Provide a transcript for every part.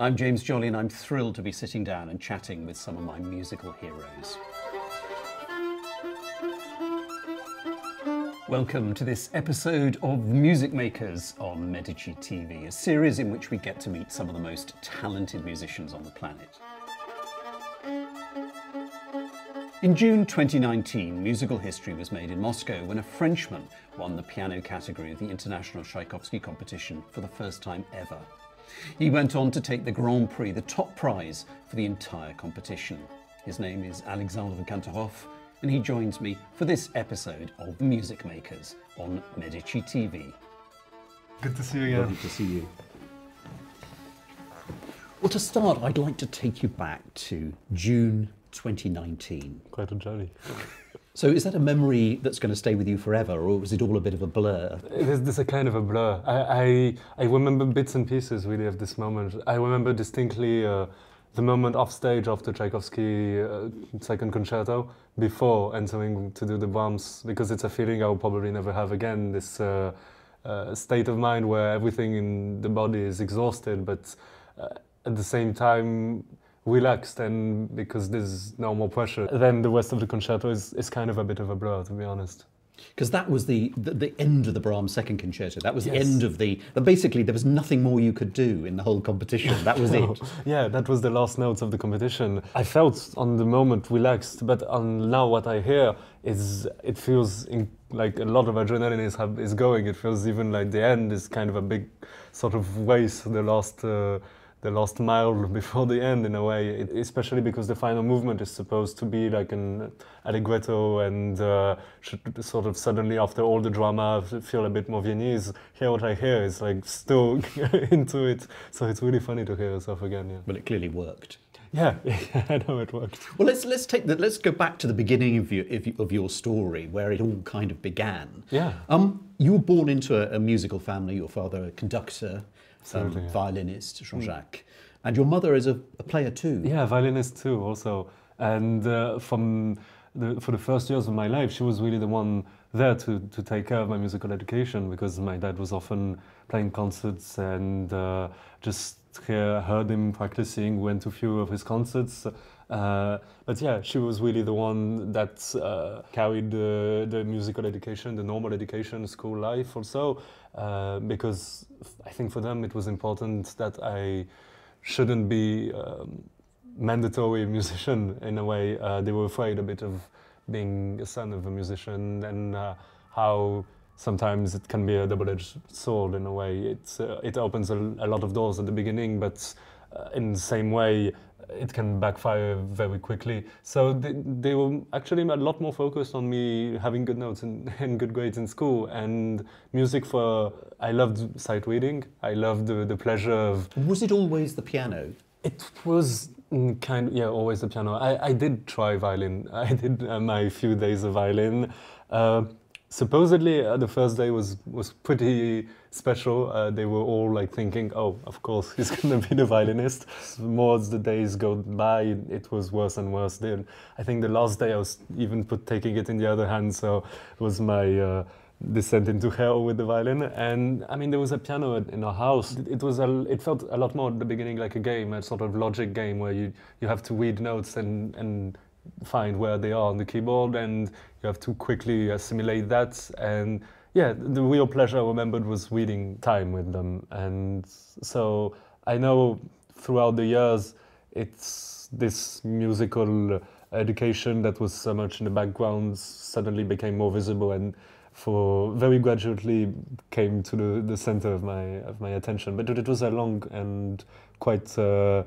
I'm James Jolly and I'm thrilled to be sitting down and chatting with some of my musical heroes. Welcome to this episode of Music Makers on Medici TV, a series in which we get to meet some of the most talented musicians on the planet. In June 2019, musical history was made in Moscow when a Frenchman won the piano category of the International Tchaikovsky competition for the first time ever. He went on to take the Grand Prix, the top prize for the entire competition. His name is Alexandre Kantorow, and he joins me for this episode of Music Makers on Medici TV. Good to see you again. Lovely to see you. Well, to start, I'd like to take you back to June 2019. Quite a journey. So is that a memory that's going to stay with you forever, or was it all a bit of a blur? There's a kind of a blur. I remember bits and pieces really of this moment. I remember distinctly the moment off stage of the Tchaikovsky second concerto before entering to do the Brahms, because it's a feeling I'll probably never have again, this state of mind where everything in the body is exhausted, but at the same time relaxed, and because there's no more pressure. Then the rest of the concerto is kind of a bit of a blur, to be honest. Because that was the end of the Brahms second concerto. That was the Yes. end of the... Basically, there was nothing more you could do in the whole competition. That was it. Yeah, that was the last notes of the competition. I felt on the moment relaxed, but now what I hear is, it feels like a lot of adrenaline is going. It feels even like the end is kind of a big sort of race, the last mile before the end, in a way, especially because the final movement is supposed to be like an allegretto and should sort of suddenly, after all the drama, feel a bit more Viennese. Here what I hear is like still into it, so it's really funny to hear yourself again. Yeah. Well, it clearly worked. Yeah, I know it worked. Well, let's go back to the beginning of your story, where it all kind of began. Yeah. You were born into a musical family. Your father, a conductor, Absolutely, yeah. violinist, Jean-Jacques, and your mother is a player too. Yeah, violinist too, also. And for the first years of my life, she was really the one there to take care of my musical education, because my dad was often playing concerts, and just heard him practicing, went to a few of his concerts. But yeah, she was really the one that carried the musical education, the normal education, school life also, because I think for them it was important that I shouldn't be mandatory musician in a way. They were afraid a bit of being a son of a musician, and how sometimes it can be a double-edged sword in a way. It opens a lot of doors at the beginning, but in the same way it can backfire very quickly. So they were actually a lot more focused on me having good notes and good grades in school, and music I loved sight reading. I loved the pleasure of... Was it always the piano? It was always the piano. I did try violin. I did my few days of violin. Supposedly the first day was pretty special. They were all like thinking, oh, of course he's gonna be the violinist. More as the days go by, it was worse and worse. Then I think the last day I was even taking it in the other hand, so it was my descent into hell with the violin. And I mean, there was a piano in our house. It felt a lot more at the beginning like a game, a sort of logic game where you have to read notes and find where they are on the keyboard, and you have to quickly assimilate that. And yeah, the real pleasure I remembered was reading time with them. And so I know throughout the years, it's this musical education that was so much in the background suddenly became more visible, and very gradually came to the center of my attention. But it was a long and quite slow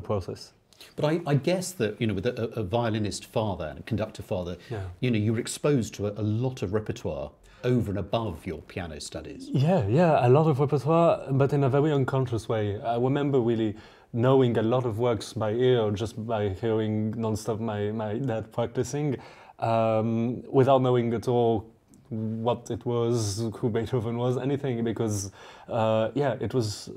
process. But I guess that, with a violinist father and a conductor father, Yeah. You were exposed to a lot of repertoire over and above your piano studies. Yeah, a lot of repertoire, but in a very unconscious way. I remember really knowing a lot of works by ear, just by hearing non-stop my dad practicing, without knowing at all what it was, who Beethoven was, anything, because yeah, it was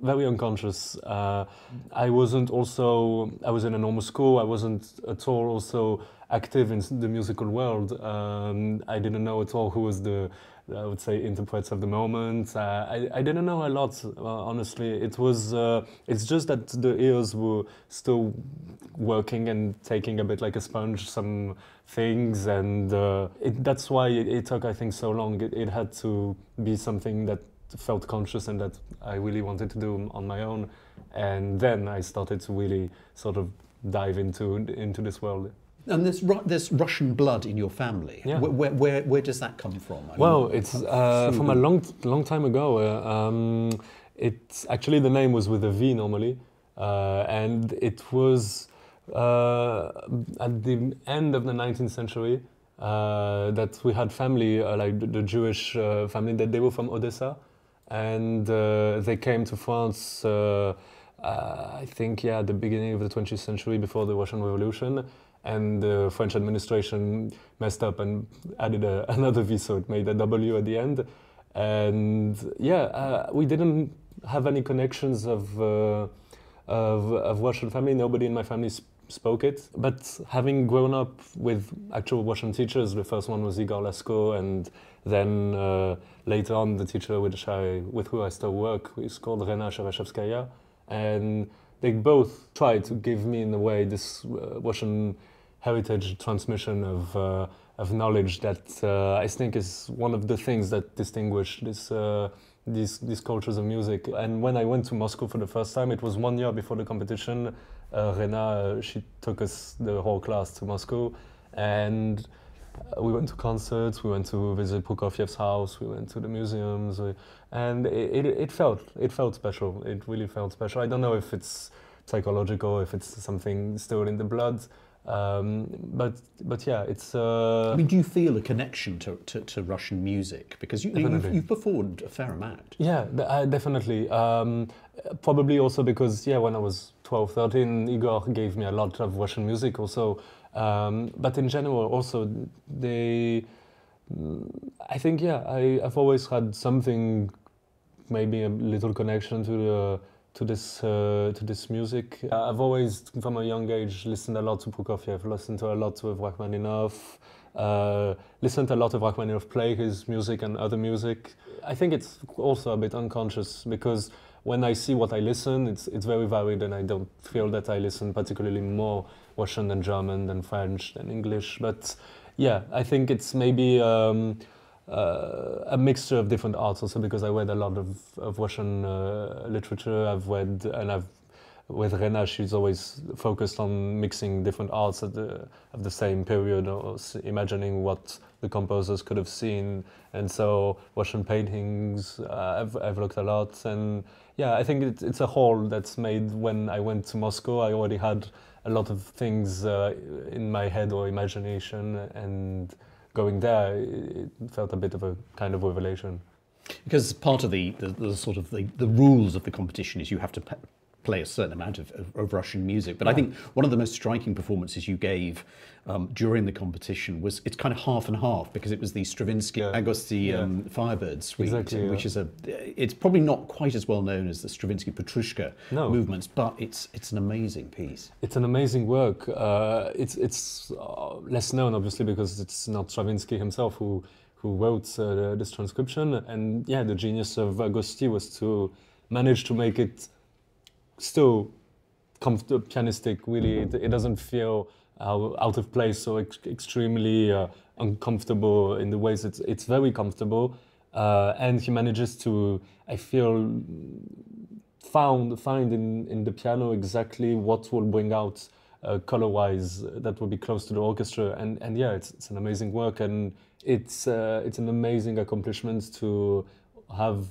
very unconscious. I was in a normal school. I wasn't at all also active in the musical world. I didn't know at all who was I would say, interprets of the moment. I didn't know a lot, honestly. It's just that the ears were still working and taking a bit like a sponge some things, and that's why it took, I think, so long. It had to be something that felt conscious and that I really wanted to do on my own. And then I started to really sort of dive into this world. And there's Russian blood in your family. Yeah. Where does that come from? Well, it's from a long time ago. It's actually, the name was with a V normally, and it was at the end of the 19th century that we had family, like the Jewish family, that they were from Odessa, and they came to France. I think, yeah, at the beginning of the 20th century, before the Russian Revolution. And the French administration messed up and added another V, so it made a W at the end. And yeah, we didn't have any connections of Russian family. Nobody in my family spoke it. But having grown up with actual Russian teachers, the first one was Igor Lasko, and then later on the teacher with who I still work is called Rena Shereshevskaya. And they both tried to give me, in a way, this Russian heritage transmission of knowledge that I think is one of the things that distinguish these cultures of music. And when I went to Moscow for the first time, it was 1 year before the competition. Rena, she took us, the whole class, to Moscow, and we went to concerts, we went to visit Prokofiev's house, we went to the museums, and it felt special. It really felt special. I don't know if it's psychological, if it's something still in the blood, but yeah, it's. I mean, do you feel a connection to Russian music, because you've performed a fair amount? Yeah, definitely. Probably also because, yeah, when I was 12, 13, Igor gave me a lot of Russian music also. But in general, also, I think, yeah, I've always had something, maybe a little connection to this music. I've always, from a young age, listened a lot to Prokofiev, listened to a lot of Rachmaninoff, listened to a lot of Rachmaninoff play his music and other music. I think it's also a bit unconscious, because when I see what I listen, it's very varied, and I don't feel that I listen particularly more Russian than German, than French, than English. But yeah, I think it's maybe a mixture of different arts also, because I read a lot of Russian literature. I've read, and with Rena, she's always focused on mixing different arts of the same period, or imagining what the composers could have seen. And so Russian paintings, I've looked a lot. And yeah, I think it's a whole that's made. When I went to Moscow, I already had a lot of things in my head or imagination, and going there, it felt a bit of a kind of revelation. Because part of the sort of the rules of the competition is you have to play a certain amount of Russian music. But yeah. I think one of the most striking performances you gave during the competition was, it's kind of half and half, because it was the Stravinsky Agosti Firebird Suite, exactly, which is it's probably not quite as well known as the Stravinsky Petrushka movements, but it's an amazing piece. It's an amazing work. It's less known, obviously, because it's not Stravinsky himself who wrote this transcription. And yeah, the genius of Agosti was to manage to make it still pianistic. Really, it doesn't feel out of place or extremely uncomfortable in the ways. It's very comfortable, and he manages to, I feel, find in the piano exactly what will bring out color-wise that will be close to the orchestra. And yeah, it's an amazing work, and it's an amazing accomplishment to have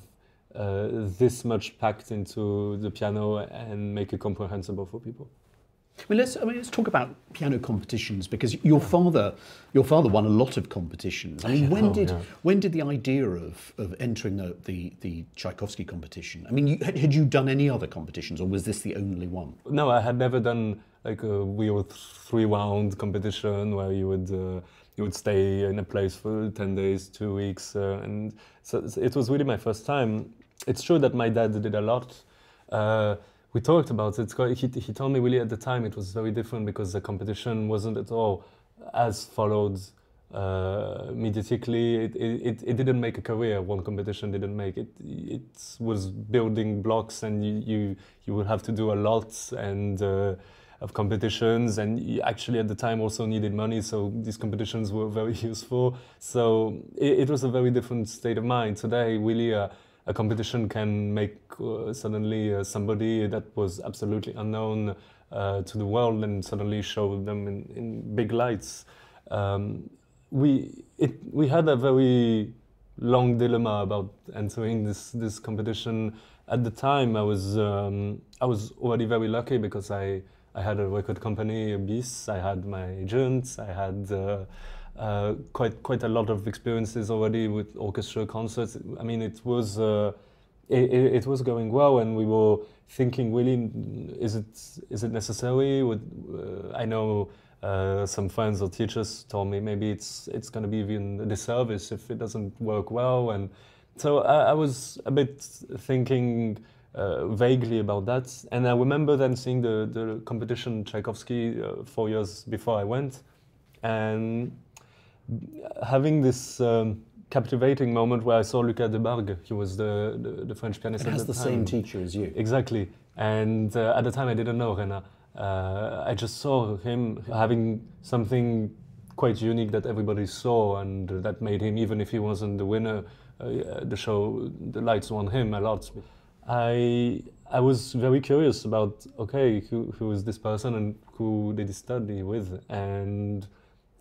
this much packed into the piano and make it comprehensible for people. Well, let's talk about piano competitions, because your father won a lot of competitions. I mean, when did the idea of entering the Tchaikovsky competition? I mean, had you done any other competitions, or was this the only one? No, I had never done like a weird 3-round competition where you would stay in a place for 10 days, 2 weeks, and so it was really my first time. it's true that my dad did a lot. We talked about it. He told me really at the time it was very different because the competition wasn't at all as followed mediatically. It didn't make a career. One competition didn't make it. It was building blocks, and you would have to do a lot and of competitions, and you actually at the time also needed money. So these competitions were very useful. So it was a very different state of mind. Today, really. A competition can make suddenly somebody that was absolutely unknown to the world and suddenly show them in big lights. We had a very long dilemma about entering this competition. At the time, I was already very lucky because I had a record company, a BIS. I had my agents. I had quite a lot of experiences already with orchestra concerts. I mean, it was going well, and we were thinking, really, is it necessary? I know some friends or teachers told me maybe it's going to be even a disservice if it doesn't work well, and so I was a bit thinking vaguely about that. And I remember then seeing the competition Tchaikovsky 4 years before I went, and having this captivating moment where I saw Lucas Debargue. He was the French pianist at the time. Has the same teacher as you. Exactly. And at the time I didn't know Rena. I just saw him having something quite unique that everybody saw, and that made him, even if he wasn't the winner, the lights won him a lot. I was very curious about, okay, who is this person and who did he study with? And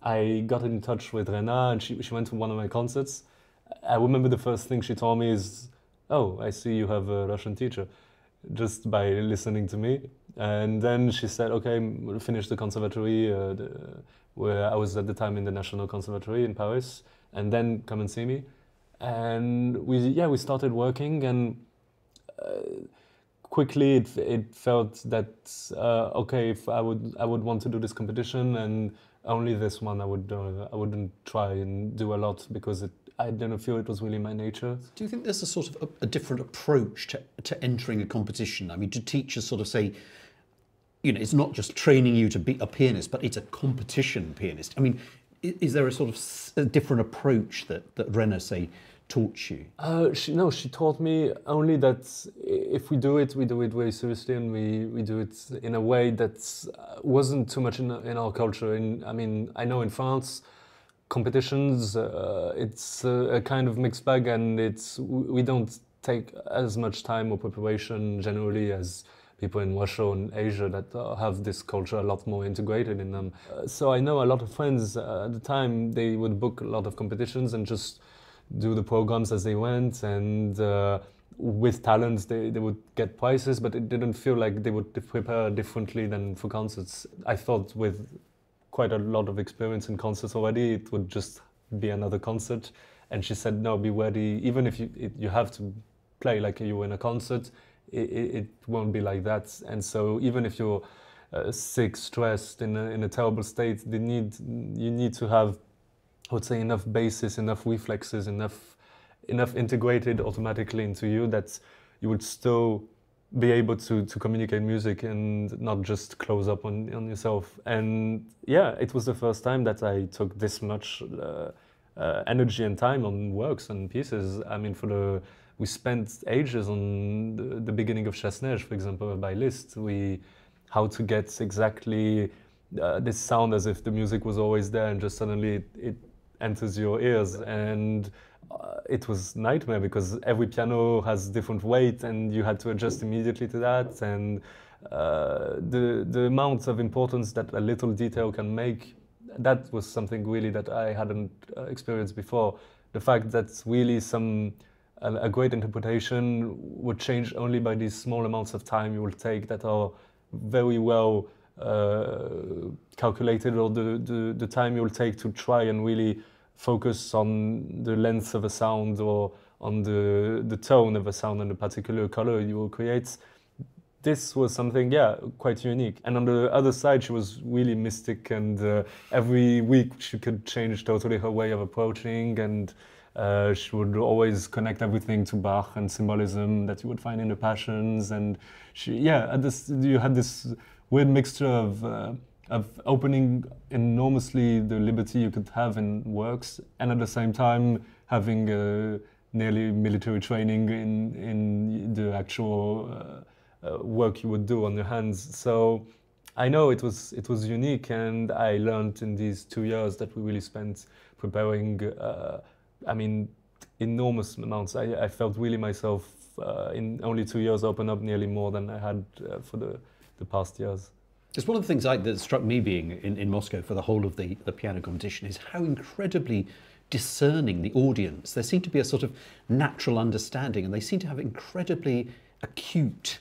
I got in touch with Rena, and she went to one of my concerts. I remember the first thing she told me is, "Oh, I see you have a Russian teacher," just by listening to me. And then she said, "Okay, we'll finish the conservatory, where I was at the time in the National Conservatory in Paris, and then come and see me." And we started working, and quickly it felt that okay, if I would want to do this competition, and only this one I wouldn't try and do a lot, because I didn't feel it was really my nature. Do you think there's a sort of a different approach to entering a competition? I mean, do teachers sort of say, you know, it's not just training you to be a pianist, but it's a competition pianist? I mean, is there a sort of a different approach that Rena, say, taught you? She taught me only that if we do it very seriously, and we do it in a way that wasn't too much in our culture. I mean, I know in France, competitions, it's a kind of mixed bag, and we don't take as much time or preparation generally as people in Russia and Asia that have this culture a lot more integrated in them. So I know a lot of friends at the time, they would book a lot of competitions and just do the programs as they went, and with talents they would get prizes, but it didn't feel like they would prepare differently than for concerts. I thought with quite a lot of experience in concerts already, it would just be another concert. And she said, no, be ready, even if you have to play like you were in a concert, it won't be like that. And so even if you're sick, stressed, in a terrible state, you need to have, I would say, enough basis, enough reflexes, enough integrated automatically into you that you would still be able to communicate music and not just close up on yourself. And yeah, it was the first time that I took this much energy and time on works and pieces. I mean, we spent ages on the beginning of Chasse-Neige, for example, by Liszt. How to get exactly this sound as if the music was always there, and just suddenly it enters your ears. And it was nightmare, because every piano has different weight and you had to adjust immediately to that. And the amount of importance that a little detail can make, that was something really that I hadn't experienced before. The fact that really a great interpretation would change only by these small amounts of time you will take that are very well calculated, or the time you will take to try and really focus on the length of a sound, or on the tone of a sound and the particular color you will create. This was something, quite unique. And on the other side, she was really mystic, and every week she could change totally her way of approaching. And She would always connect everything to Bach and symbolism that you would find in the Passions, and you had this weird mixture of opening enormously the liberty you could have in works, and at the same time having nearly military training in the actual work you would do on your hands. So I know it was unique, and I learned in these 2 years that we really spent preparing. I mean, enormous amounts. I felt really myself in only 2 years open up nearly more than I had for the past years. It's one of the things that struck me being in Moscow for the whole of the piano competition is how incredibly discerning the audience. There seemed to be a sort of natural understanding, and they seemed to have incredibly acute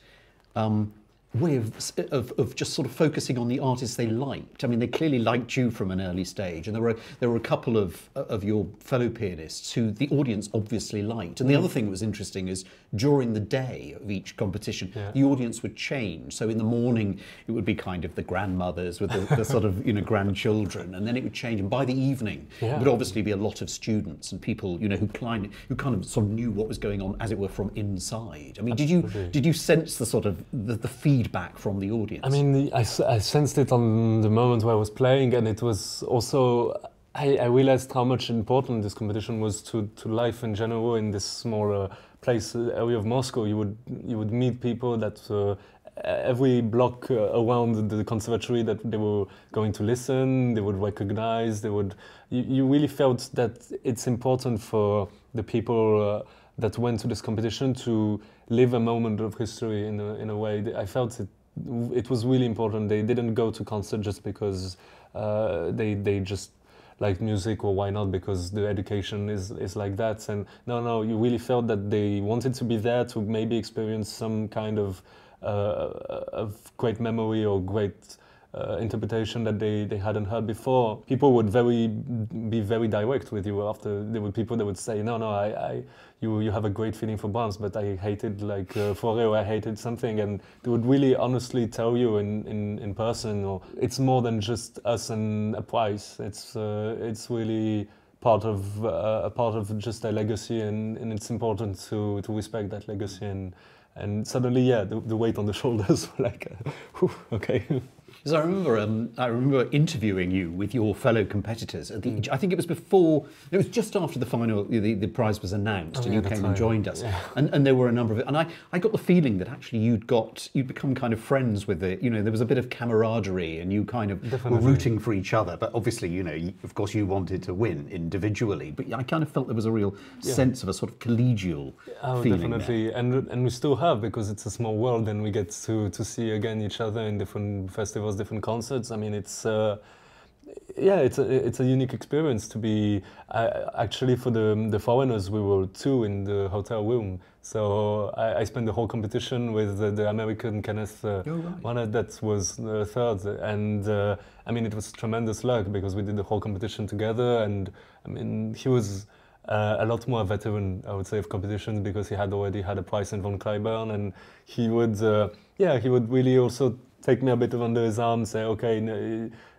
way of just sort of focusing on the artists they liked. I mean, they clearly liked you from an early stage, and there were a couple of your fellow pianists who the audience obviously liked. And the other thing that was interesting is during the day of each competition, the audience would change. So in the morning, it would be kind of the grandmothers with the sort of grandchildren, and then it would change. And by the evening, it would obviously be a lot of students and people who kind of sort of knew what was going on, as it were, from inside. I mean, did you sense the sort of the feedback from the audience? I mean, I sensed it on the moment where I was playing, and it was also, I realized how much important this competition was to life in general in this smaller place, area of Moscow. You would meet people that every block around the conservatory that they were going to listen, they would recognize, you really felt that it's important for the people that went to this competition to live a moment of history in a way. I felt it was really important. They didn't go to concert just because they just liked music, or why not because the education is like that. And no, you really felt that they wanted to be there to maybe experience some kind of great memory or great interpretation that they hadn't heard before. People would be very direct with you after. There were people that would say, no, you have a great feeling for Brahms, but I hated like Fauré, I hated something, and they would really honestly tell you in person. Or it's more than just us and a prize. It's really part of just a legacy, and it's important to respect that legacy. And suddenly, the weight on the shoulders were like, okay. Because I remember interviewing you with your fellow competitors at the. I think it was just after the final. The prize was announced, and you came and joined us. Yeah. And there were a number of it. And I got the feeling that actually you'd become kind of friends with it. There was a bit of camaraderie, and you kind of were rooting for each other. But obviously, of course, you wanted to win individually. But I kind of felt there was a real sense of a sort of collegial feeling. Definitely, there. And we still have, because it's a small world, and we get to see again each other in different festivals, different concerts. I mean, it's a unique experience to be. Actually, for the foreigners, we were 2 in the hotel room. So I spent the whole competition with the American Kenneth Warner, that was the 3rd, and I mean, it was tremendous luck because we did the whole competition together. And I mean, he was a lot more veteran, I would say, of competitions, because he had already had a prize in Von Cliburn, and he would really also take me a bit under his arm, say, okay,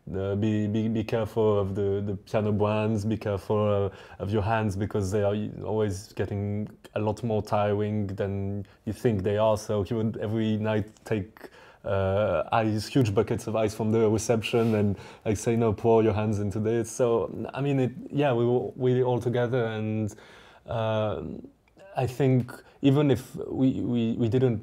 be careful of the piano brands, be careful of your hands, because they are always getting a lot more tiring than you think they are. So he would every night take huge buckets of ice from the reception and like say, no, pour your hands into this. So I mean, we were really all together, and I think even if we didn't,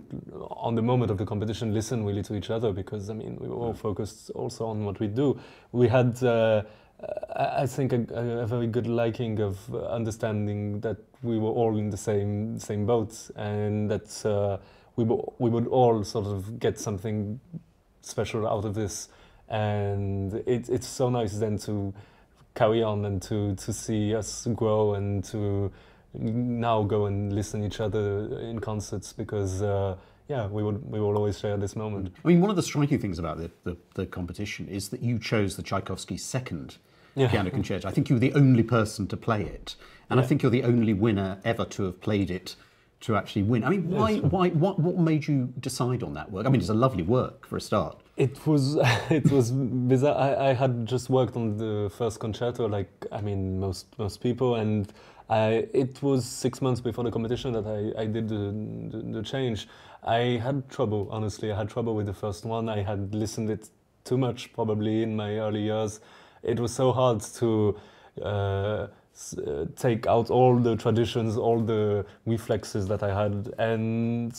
on the moment of the competition, listen really to each other, because I mean, we were all focused also on what we do. We had, I think, a very good liking of understanding that we were all in the same boat, and that we would all sort of get something special out of this. And it's so nice then to carry on and to see us grow, and to now go and listen to each other in concerts, because we will always share this moment. I mean, one of the striking things about the competition is that you chose the Tchaikovsky second piano concerto. I think you were the only person to play it, and I think you're the only winner ever to have played it to actually win. I mean, what made you decide on that work? I mean, it's a lovely work for a start. It was bizarre. I had just worked on the first concerto, like I mean most people, and It was 6 months before the competition that I did the change. I had trouble, honestly. I had trouble with the first one. I had listened it too much, probably, in my early years. It was so hard to take out all the traditions, all the reflexes that I had, and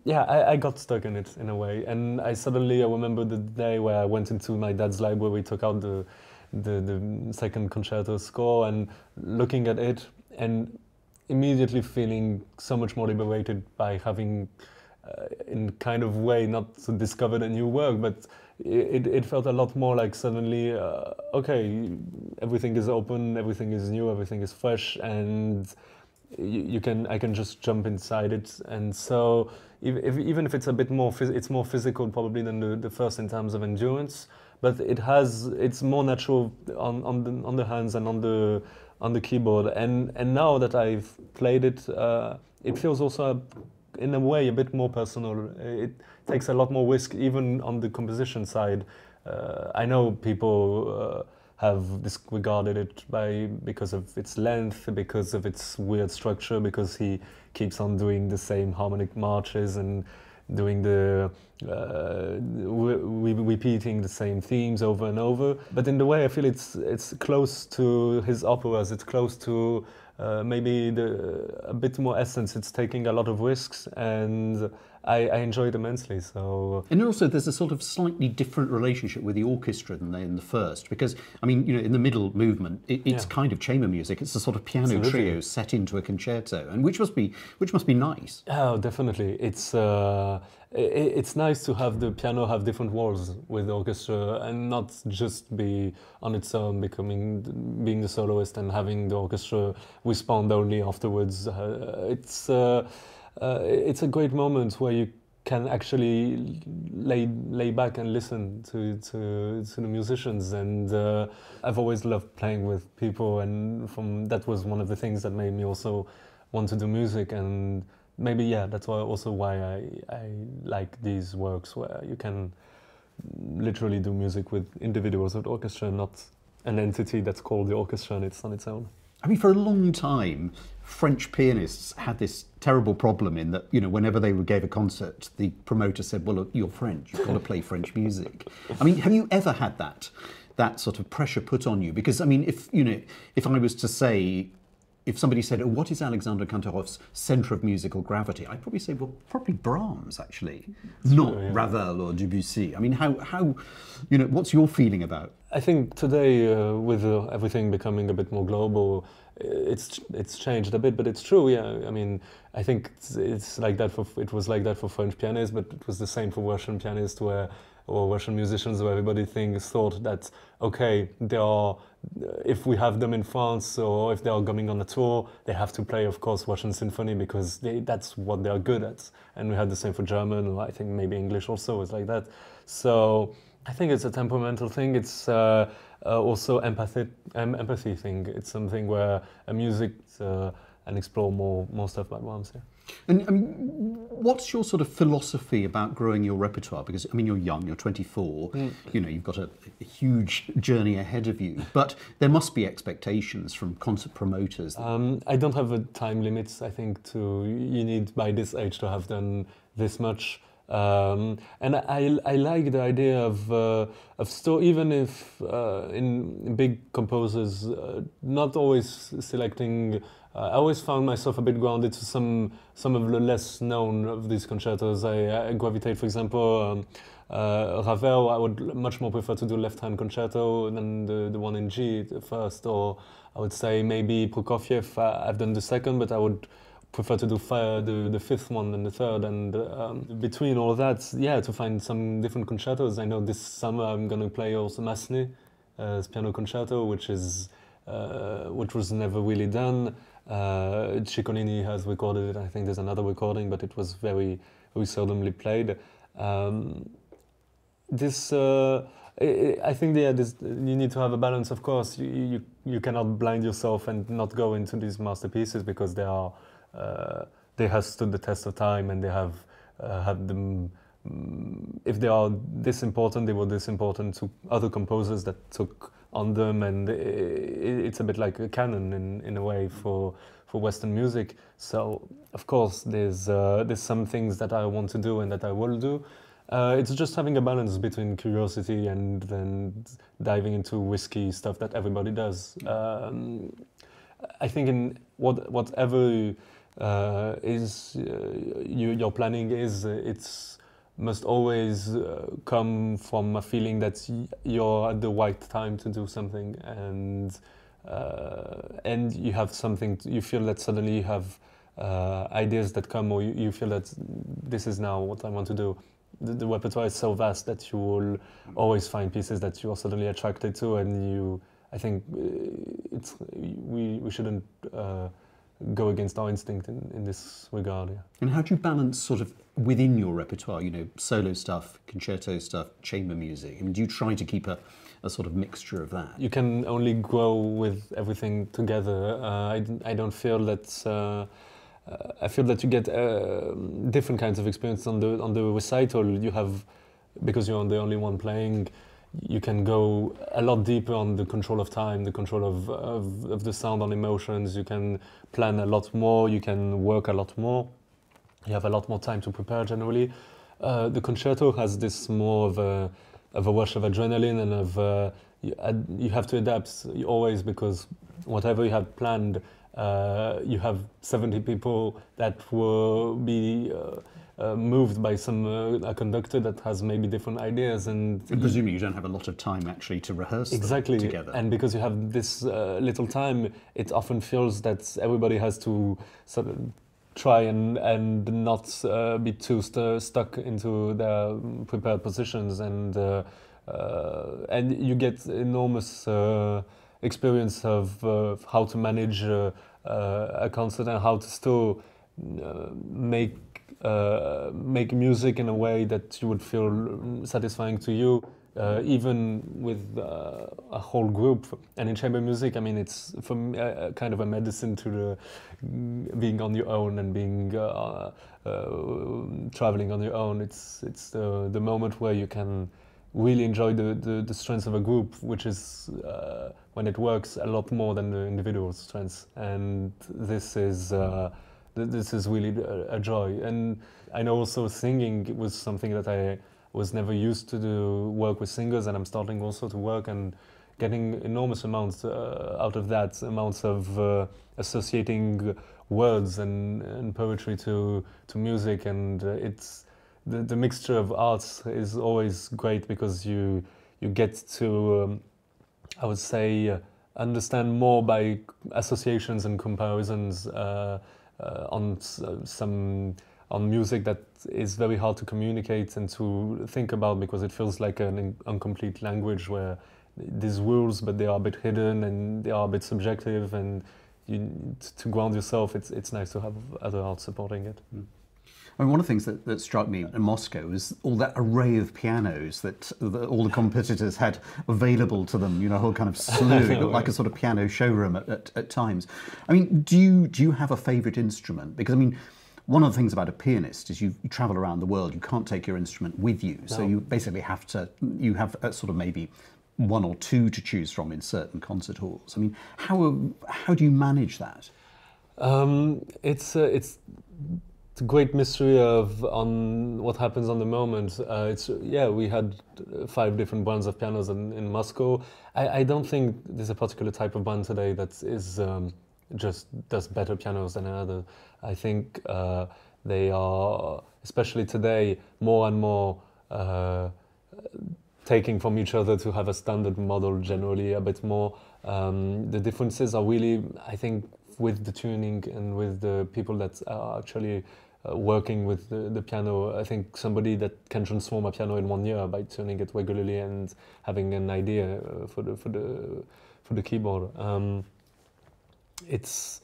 yeah, I got stuck in it in a way. And I remember the day where I went into my dad's library, took out the second concerto score and looking at it, and immediately feeling so much more liberated by having, in kind of way, not to discover a new work, but it felt a lot more like suddenly, okay, everything is open, everything is new, everything is fresh, and I can just jump inside it. And so even if it's a bit more, it's more physical probably than the first in terms of endurance, but it's more natural on the hands and on the keyboard. And now that I've played it, it feels also in a way a bit more personal. It takes a lot more risk even on the composition side. I know people have disregarded it because of its length, because of its weird structure, because he keeps on doing the same harmonic marches and doing repeating the same themes over and over. But in the way, I feel it's close to his operas. It's close to maybe a bit more essence. It's taking a lot of risks, and I enjoy it immensely. So, and also there's a sort of slightly different relationship with the orchestra than in the first, because I mean, you know, in the middle movement, it's kind of chamber music. It's a sort of piano trio set into a concerto, and which must be nice. Oh, definitely. It's nice to have the piano have different roles with the orchestra and not just be on its own, being the soloist and having the orchestra respond only afterwards. It's a great moment where you can actually lay back and listen to the musicians. And I've always loved playing with people, and that was one of the things that made me also want to do music. And maybe, yeah, that's why I like these works where you can literally do music with individuals with orchestra, not an entity that's called the orchestra and it's on its own. I mean, for a long time, French pianists had this terrible problem in that, you know, whenever they gave a concert, the promoter said, well, look, you're French, you've got to play French music. I mean, have you ever had that sort of pressure put on you? Because, I mean, if I was to say, if somebody said, oh, what is Alexandre Kantorow's centre of musical gravity? I'd probably say, well, probably Brahms, actually, not Ravel or Debussy. I mean, how, you know, what's your feeling about? I think today, with everything becoming a bit more global, it's changed a bit, but it's true. Yeah, I mean, I think it's like that it was like that for French pianists, but it was the same for Russian pianists or Russian musicians, where everybody thought that, okay, if we have them in France or if they are coming on a tour, they have to play, of course, Russian symphony because that's what they are good at. And we had the same for German, or I think maybe English also was like that. So I think it's a temperamental thing. It's also empathy thing. It's something where music and explore more stuff by Brahms. Yeah. And I mean, what's your sort of philosophy about growing your repertoire? Because I mean, you're young, you're 24, you know, you've got a huge journey ahead of you, but there must be expectations from concert promoters. I don't have a time limit. I think you need by this age to have done this much. And I like the idea of even if in big composers, not always selecting. I always found myself a bit grounded to some of the less known of these concertos. I gravitate, for example, Ravel. I would much more prefer to do left-hand concerto than the one in G first, or I would say maybe Prokofiev. I've done the second, but I would prefer to do the fifth one than the third. And between all that, yeah, to find some different concertos. I know this summer I'm going to play also Massenet, piano concerto, which was never really done. Ciccolini has recorded it. I think there's another recording, but it was very, very seldomly played. I think you need to have a balance. Of course, you cannot blind yourself and not go into these masterpieces because they have stood the test of time, and they have had them. If they are this important, they were this important to other composers that took on them, and it's a bit like a canon in a way for Western music. So of course there's some things that I want to do and that I will do. It's just having a balance between curiosity and then diving into risky stuff that everybody does. I think in whatever is your planning is, it's must always come from a feeling that you're at the right time to do something, and you have something, you feel that suddenly you have ideas that come, or you feel that this is now what I want to do. The repertoire is so vast that you will always find pieces that you are suddenly attracted to, and I think we shouldn't go against our instinct in this regard. Yeah. And how do you balance sort of within your repertoire, solo stuff, concerto stuff, chamber music? I mean, do you try to keep a sort of mixture of that? You can only grow with everything together. I don't feel that. I feel that you get different kinds of experience on the recital. You have, because you're the only one playing, you can go a lot deeper on the control of time, the control of the sound, on emotions. You can plan a lot more, you can work a lot more. You have a lot more time to prepare generally. The concerto has this more of a rush of adrenaline, and you have to adapt always, because whatever you have planned, you have 70 people that will be moved by a conductor that has maybe different ideas, and presumably you don't have a lot of time actually to rehearse exactly them together. And because you have this little time, it often feels that everybody has to sort of try and not be too stuck into their prepared positions, and you get enormous experience of how to manage a concert, and how to still make music in a way that you would feel satisfying to you, even with a whole group. And in chamber music, I mean, it's for me kind of a medicine to being on your own and being traveling on your own. It's the moment where you can really enjoy the strengths of a group, which is when it works a lot more than the individual strengths. And this is really a joy. And I know also singing was something that I was never used to do, work with singers, and I'm starting also to work and getting enormous amounts out of that, amounts of associating words and poetry to music, and it's the mixture of arts is always great, because you get to I would say understand more by associations and comparisons on music that is very hard to communicate and to think about, because it feels like an incomplete language where there's rules, but they are a bit hidden and they are a bit subjective, and to ground yourself, it's nice to have other art supporting it. Mm. I mean, one of the things that struck me in Moscow is all that array of pianos that all the competitors had available to them, a whole kind of slew. It looked like a sort of piano showroom at times. I mean, do you have a favourite instrument? Because, I mean, one of the things about a pianist is you travel around the world, you can't take your instrument with you. No. So you basically have a sort of maybe one or two to choose from in certain concert halls. I mean, how do you manage that? It's a great mystery on what happens on the moment. We had 5 different brands of pianos in Moscow. I don't think there's a particular type of brand today that is just does better pianos than another. I think they are, especially today, more and more taking from each other to have a standard model, generally a bit more. The differences are really, I think, with the tuning and with the people that are actually working with the piano. I think somebody that can transform a piano in 1 year by tuning it regularly and having an idea for the keyboard. It's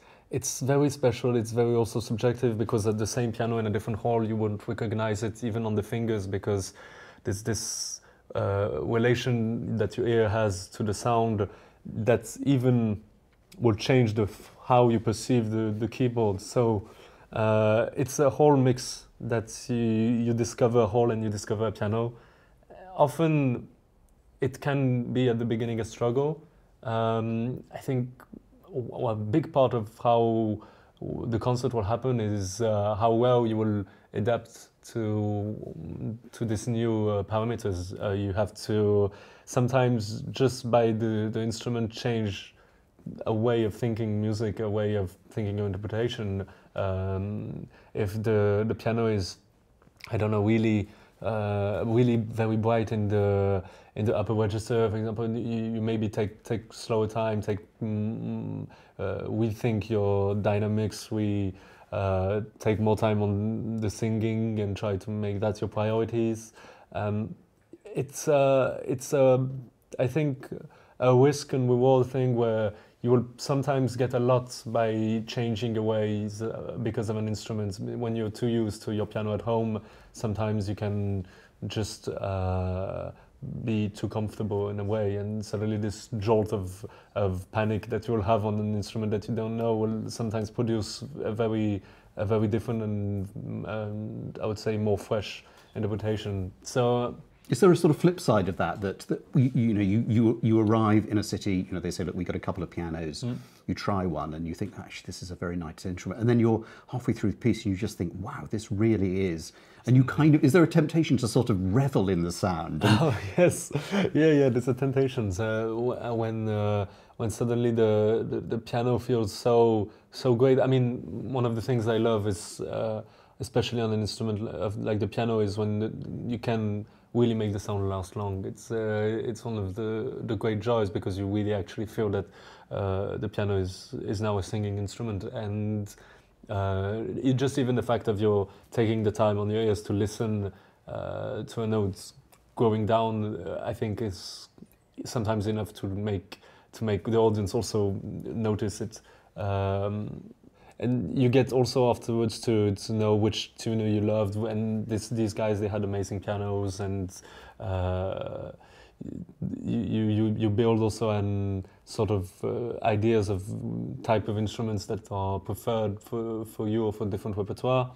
very special. It's very also subjective, because at the same piano in a different hall you wouldn't recognize it even on the fingers, because there's this relation that your ear has to the sound that even will change how you perceive the keyboard. So it's a whole mix that you discover a hall and you discover a piano. Often it can be at the beginning a struggle. I think a big part of how the concert will happen is how well you will adapt to these new parameters. You have to sometimes just by the instrument change a way of thinking music, a way of thinking your interpretation. If the piano is, I don't know, really very bright in the upper register, for example, you maybe take slower time, rethink your dynamics. We take more time on the singing and try to make that your priorities. It's I think a risk and reward thing where you will sometimes get a lot by changing your ways because of an instrument. When you're too used to your piano at home, sometimes you can just be too comfortable in a way, and suddenly this jolt of panic that you'll have on an instrument that you don't know will sometimes produce a very different and I would say more fresh interpretation. So is there a sort of flip side of that you arrive in a city, they say, look, we got a couple of pianos, you try one and you think, actually this is a very nice instrument, and then you're halfway through the piece and you just think, wow, this really is, and you kind of, is there a temptation to sort of revel in the sound? Oh yes, yeah, there's a temptation when suddenly the piano feels so great. I mean, one of the things I love is especially on an instrument like the piano is when you can really make the sound last long. It's one of the great joys, because you really actually feel that the piano is now a singing instrument, and just even the fact of you're taking the time on your ears to listen to a note going down, I think is sometimes enough to make the audience also notice it. And you get also afterwards to know which tuner you loved, and these guys, they had amazing pianos, and you build also an sort of ideas of type of instruments that are preferred for you or for different repertoire.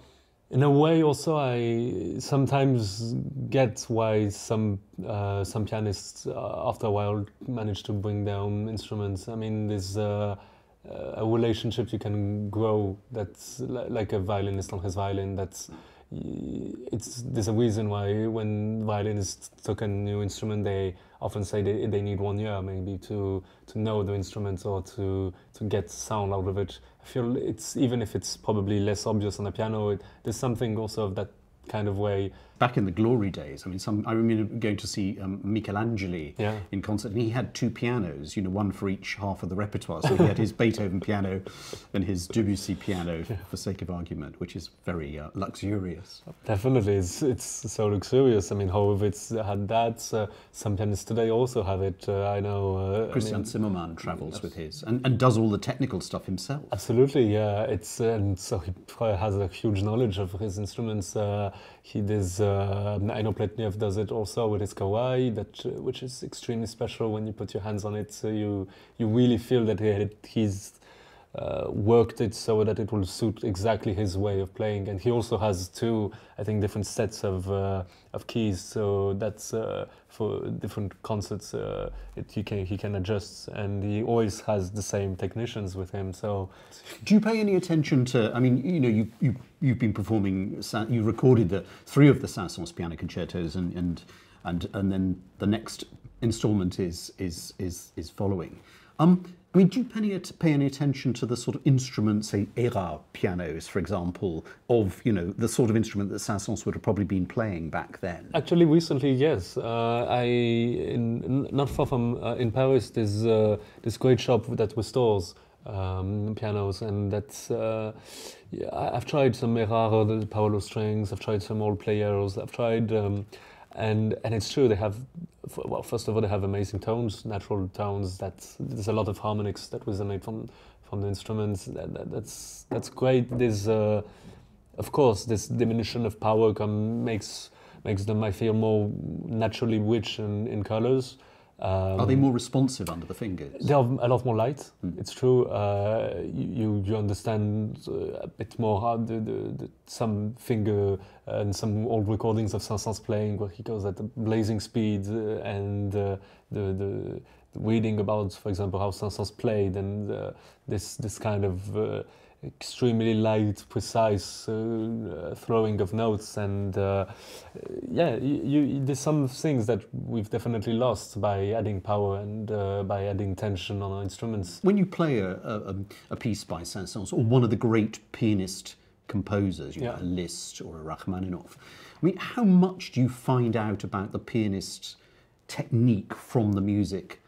In a way also I sometimes get why some pianists after a while manage to bring their own instruments. I mean, there's a relationship you can grow that's like a violinist on his violin. There's a reason why when violinists took a new instrument, they often say they need 1 year maybe to know the instrument or to get sound out of it. I feel even if it's probably less obvious on the piano, there's something also of that kind of way. Back in the glory days, I mean, I remember going to see Michelangelo in concert, and he had 2 pianos, one for each half of the repertoire. So he had his Beethoven piano and his Debussy piano, for sake of argument, which is very luxurious. Definitely, it's so luxurious. I mean, Horowitz had that. Some pianists today also have it. I know Christian Zimmermann travels with his and does all the technical stuff himself. Absolutely, yeah. And so he probably has a huge knowledge of his instruments. I know Pletnev does it also with his kawaii, which is extremely special when you put your hands on it. So you really feel that he's worked it so that it will suit exactly his way of playing. And he also has 2, I think, different sets of keys. So that's for different concerts. He can adjust, and he always has the same technicians with him. So, do you pay any attention to? I mean, you've been performing. You recorded 3 of the Saint-Saëns piano concertos, and then the next instalment is following. I mean, do you pay any attention to the sort of instruments, say, era pianos, for example, of, the sort of instrument that Saint-Saëns would have probably been playing back then? Actually, recently, yes. Not far from in Paris, there's this great shop that restores pianos, and that's I've tried some Errara, the Paolo strings. I've tried some old players. I've tried. And it's true, they have, well, first of all, they have amazing tones, natural tones. There's a lot of harmonics that resonate from the instruments. That's great. There's, of course, this diminution of power makes them, I feel, more naturally rich in colors. Are they more responsive under the fingers? They have a lot more light. It's true. You understand a bit more how some finger and some old recordings of Saint-Saëns playing where he goes at a blazing speed, and the reading about, for example, how Saint-Saëns played, and this kind of extremely light, precise throwing of notes, and there's some things that we've definitely lost by adding power and by adding tension on our instruments. When you play a piece by Saint-Saëns or one of the great pianist composers, you know, a Liszt or a Rachmaninoff, I mean, how much do you find out about the pianist's technique from the music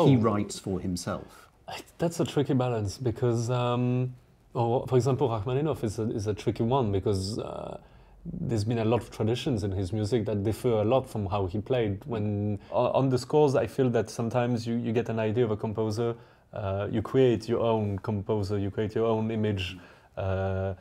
he writes for himself? That's a tricky balance, because for example, Rachmaninoff is a tricky one, because there's been a lot of traditions in his music that differ a lot from how he played. When on the scores, I feel that sometimes you get an idea of a composer, you create your own composer, you create your own image, and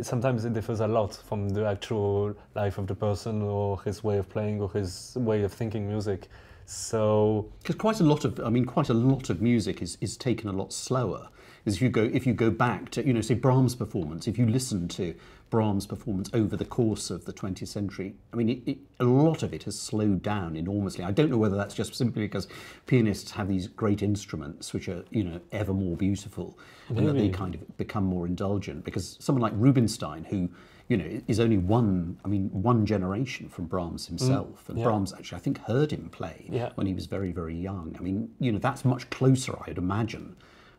sometimes it differs a lot from the actual life of the person, or his way of playing, or his way of thinking music. So, because quite a lot of music is taken a lot slower. Because if you go back to, you know, say Brahms' performance, if you listen to Brahms' performance over the course of the 20th century, I mean, a lot of it has slowed down enormously. I don't know whether that's just simply because pianists have these great instruments which are, you know, ever more beautiful, and that they kind of become more indulgent. Because someone like Rubinstein, who, you know, is only one generation from Brahms himself, and Brahms actually, I think, heard him play when he was very, very young. I mean, you know, that's much closer, I would imagine,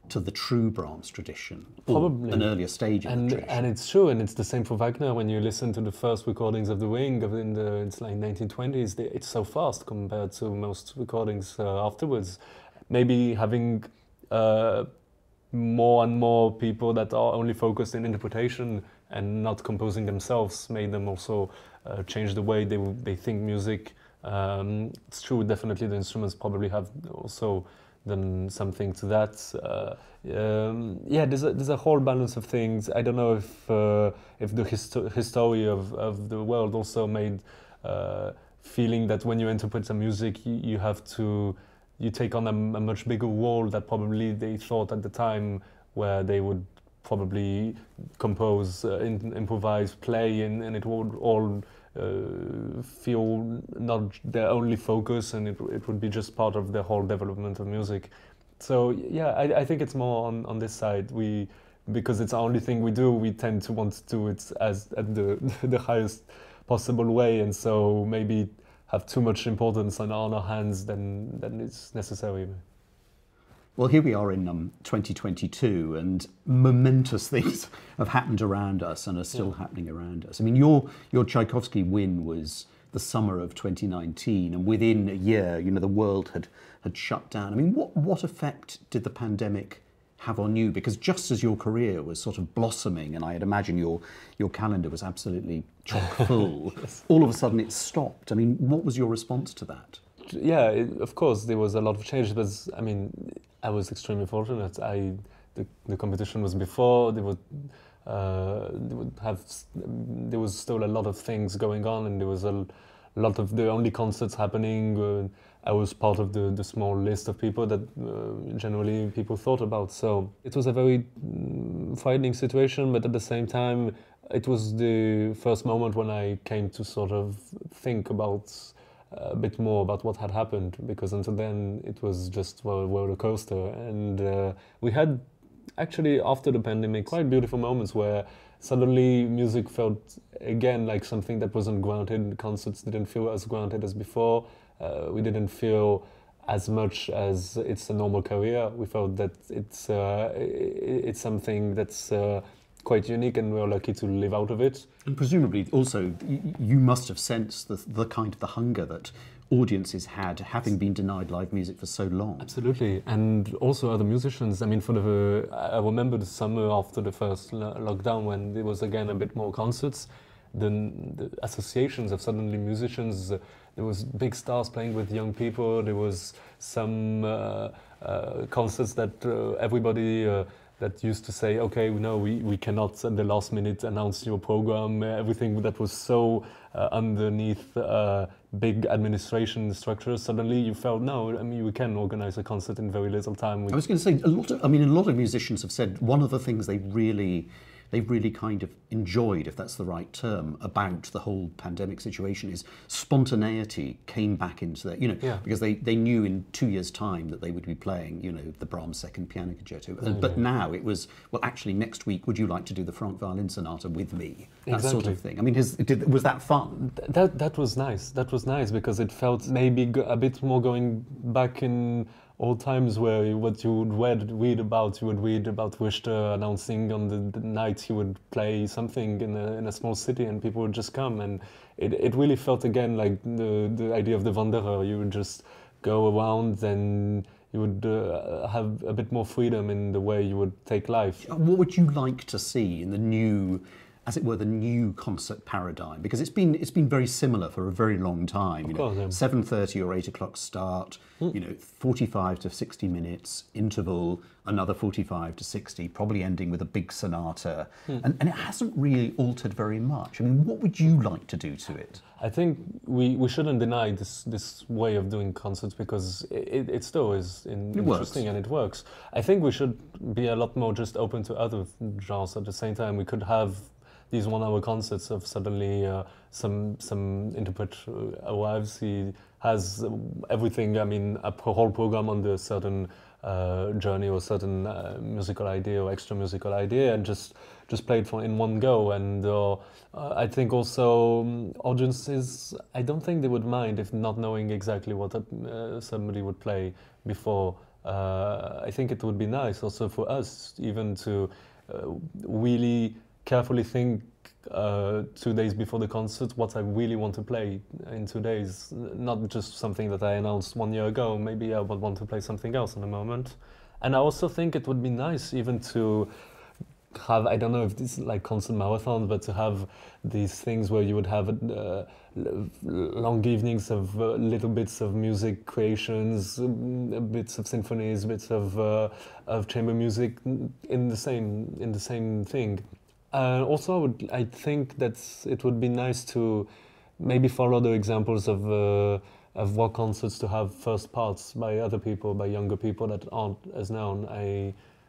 to the true Brahms tradition, probably an earlier stage of the tradition. And it's true, and it's the same for Wagner. When you listen to the first recordings of The Ring it's like 1920s, it's so fast compared to most recordings afterwards. Maybe having more and more people that are only focused in interpretation and not composing themselves made them also change the way they think music. It's true, definitely the instruments probably have also done something to that. There's a whole balance of things. I don't know if the history of the world also made feeling that when you interpret some music, you take on a much bigger role that probably they thought at the time, where they would probably compose, improvise, play, and it would all feel not their only focus, and it would be just part of the whole development of music. So I think it's more on this side. Because it's the only thing we do, we tend to want to do it as at the highest possible way, and so maybe have too much importance on our hands than it's necessary. Well, here we are in 2022, and momentous things have happened around us and are still happening around us. I mean, your Tchaikovsky win was the summer of 2019, and within a year, you know, the world had shut down. I mean, what effect did the pandemic have on you? Because just as your career was sort of blossoming, and I'd imagine your calendar was absolutely chock full, all of a sudden it stopped. I mean, what was your response to that? Yeah, of course, there was a lot of change, but I mean, I was extremely fortunate. The competition was before, there was still a lot of things going on, and there was a lot of the only concerts happening. I was part of the small list of people that generally people thought about. So it was a very frightening situation, but at the same time, it was the first moment when I came to sort of think about a bit more about what had happened, because until then it was just a roller coaster. And we had actually, after the pandemic, quite beautiful moments where suddenly music felt again like something that wasn't granted. Concerts didn't feel as granted as before. We didn't feel as much as it's a normal career. We felt that it's something that's quite unique, and we're lucky to live out of it. And presumably also you must have sensed the kind of the hunger that audiences had, having been denied live music for so long. Absolutely, and also other musicians. I mean, I remember the summer after the first lockdown, when there was again a bit more concerts, the associations of suddenly musicians, there was big stars playing with young people, there was some concerts that everybody that used to say, okay, no, we cannot at the last minute announce your program, everything that was so underneath big administration structures, suddenly you felt, no, I mean, we can organize a concert in very little time. I was going to say, a lot of musicians have said one of the things they've really kind of enjoyed, if that's the right term, about the whole pandemic situation is spontaneity came back into their, because they knew in 2 years' time that they would be playing, the Brahms Second Piano Concerto. But now it was, well, actually next week, would you like to do the Franck Violin Sonata with me? That sort of thing. I mean, was that fun? That was nice. That was nice because it felt maybe a bit more going back in old times where what you would read about Richter announcing on the night he would play something in a small city and people would just come, and it really felt again like the idea of the Wanderer. You would just go around and you would have a bit more freedom in the way you would take life. What would you like to see in the new, as it were, the new concert paradigm? Because it's been very similar for a very long time. 7:30 or 8 o'clock start, 45 to 60 minutes interval, another 45 to 60, probably ending with a big sonata, and it hasn't really altered very much. I mean, what would you like to do to it? I think we shouldn't deny this way of doing concerts because it still is interesting and it works. I think we should be a lot more just open to other genres at the same time. We could have these 1 hour concerts of suddenly some interpret arrives, he has everything, I mean, a whole program on the certain journey or certain musical idea or extra musical idea and just play it in one go. And I think also audiences, I don't think they would mind if not knowing exactly what somebody would play before. I think it would be nice also for us even to really carefully think 2 days before the concert what I really want to play in 2 days, not just something that I announced 1 year ago. Maybe I would want to play something else in a moment. And I also think it would be nice even to have, I don't know if this is like concert marathon, but to have these things where you would have long evenings of little bits of music creations, bits of symphonies, bits of chamber music in the same thing. Also, I think that it would be nice to maybe follow the examples of rock concerts to have first parts by other people, by younger people that aren't as known.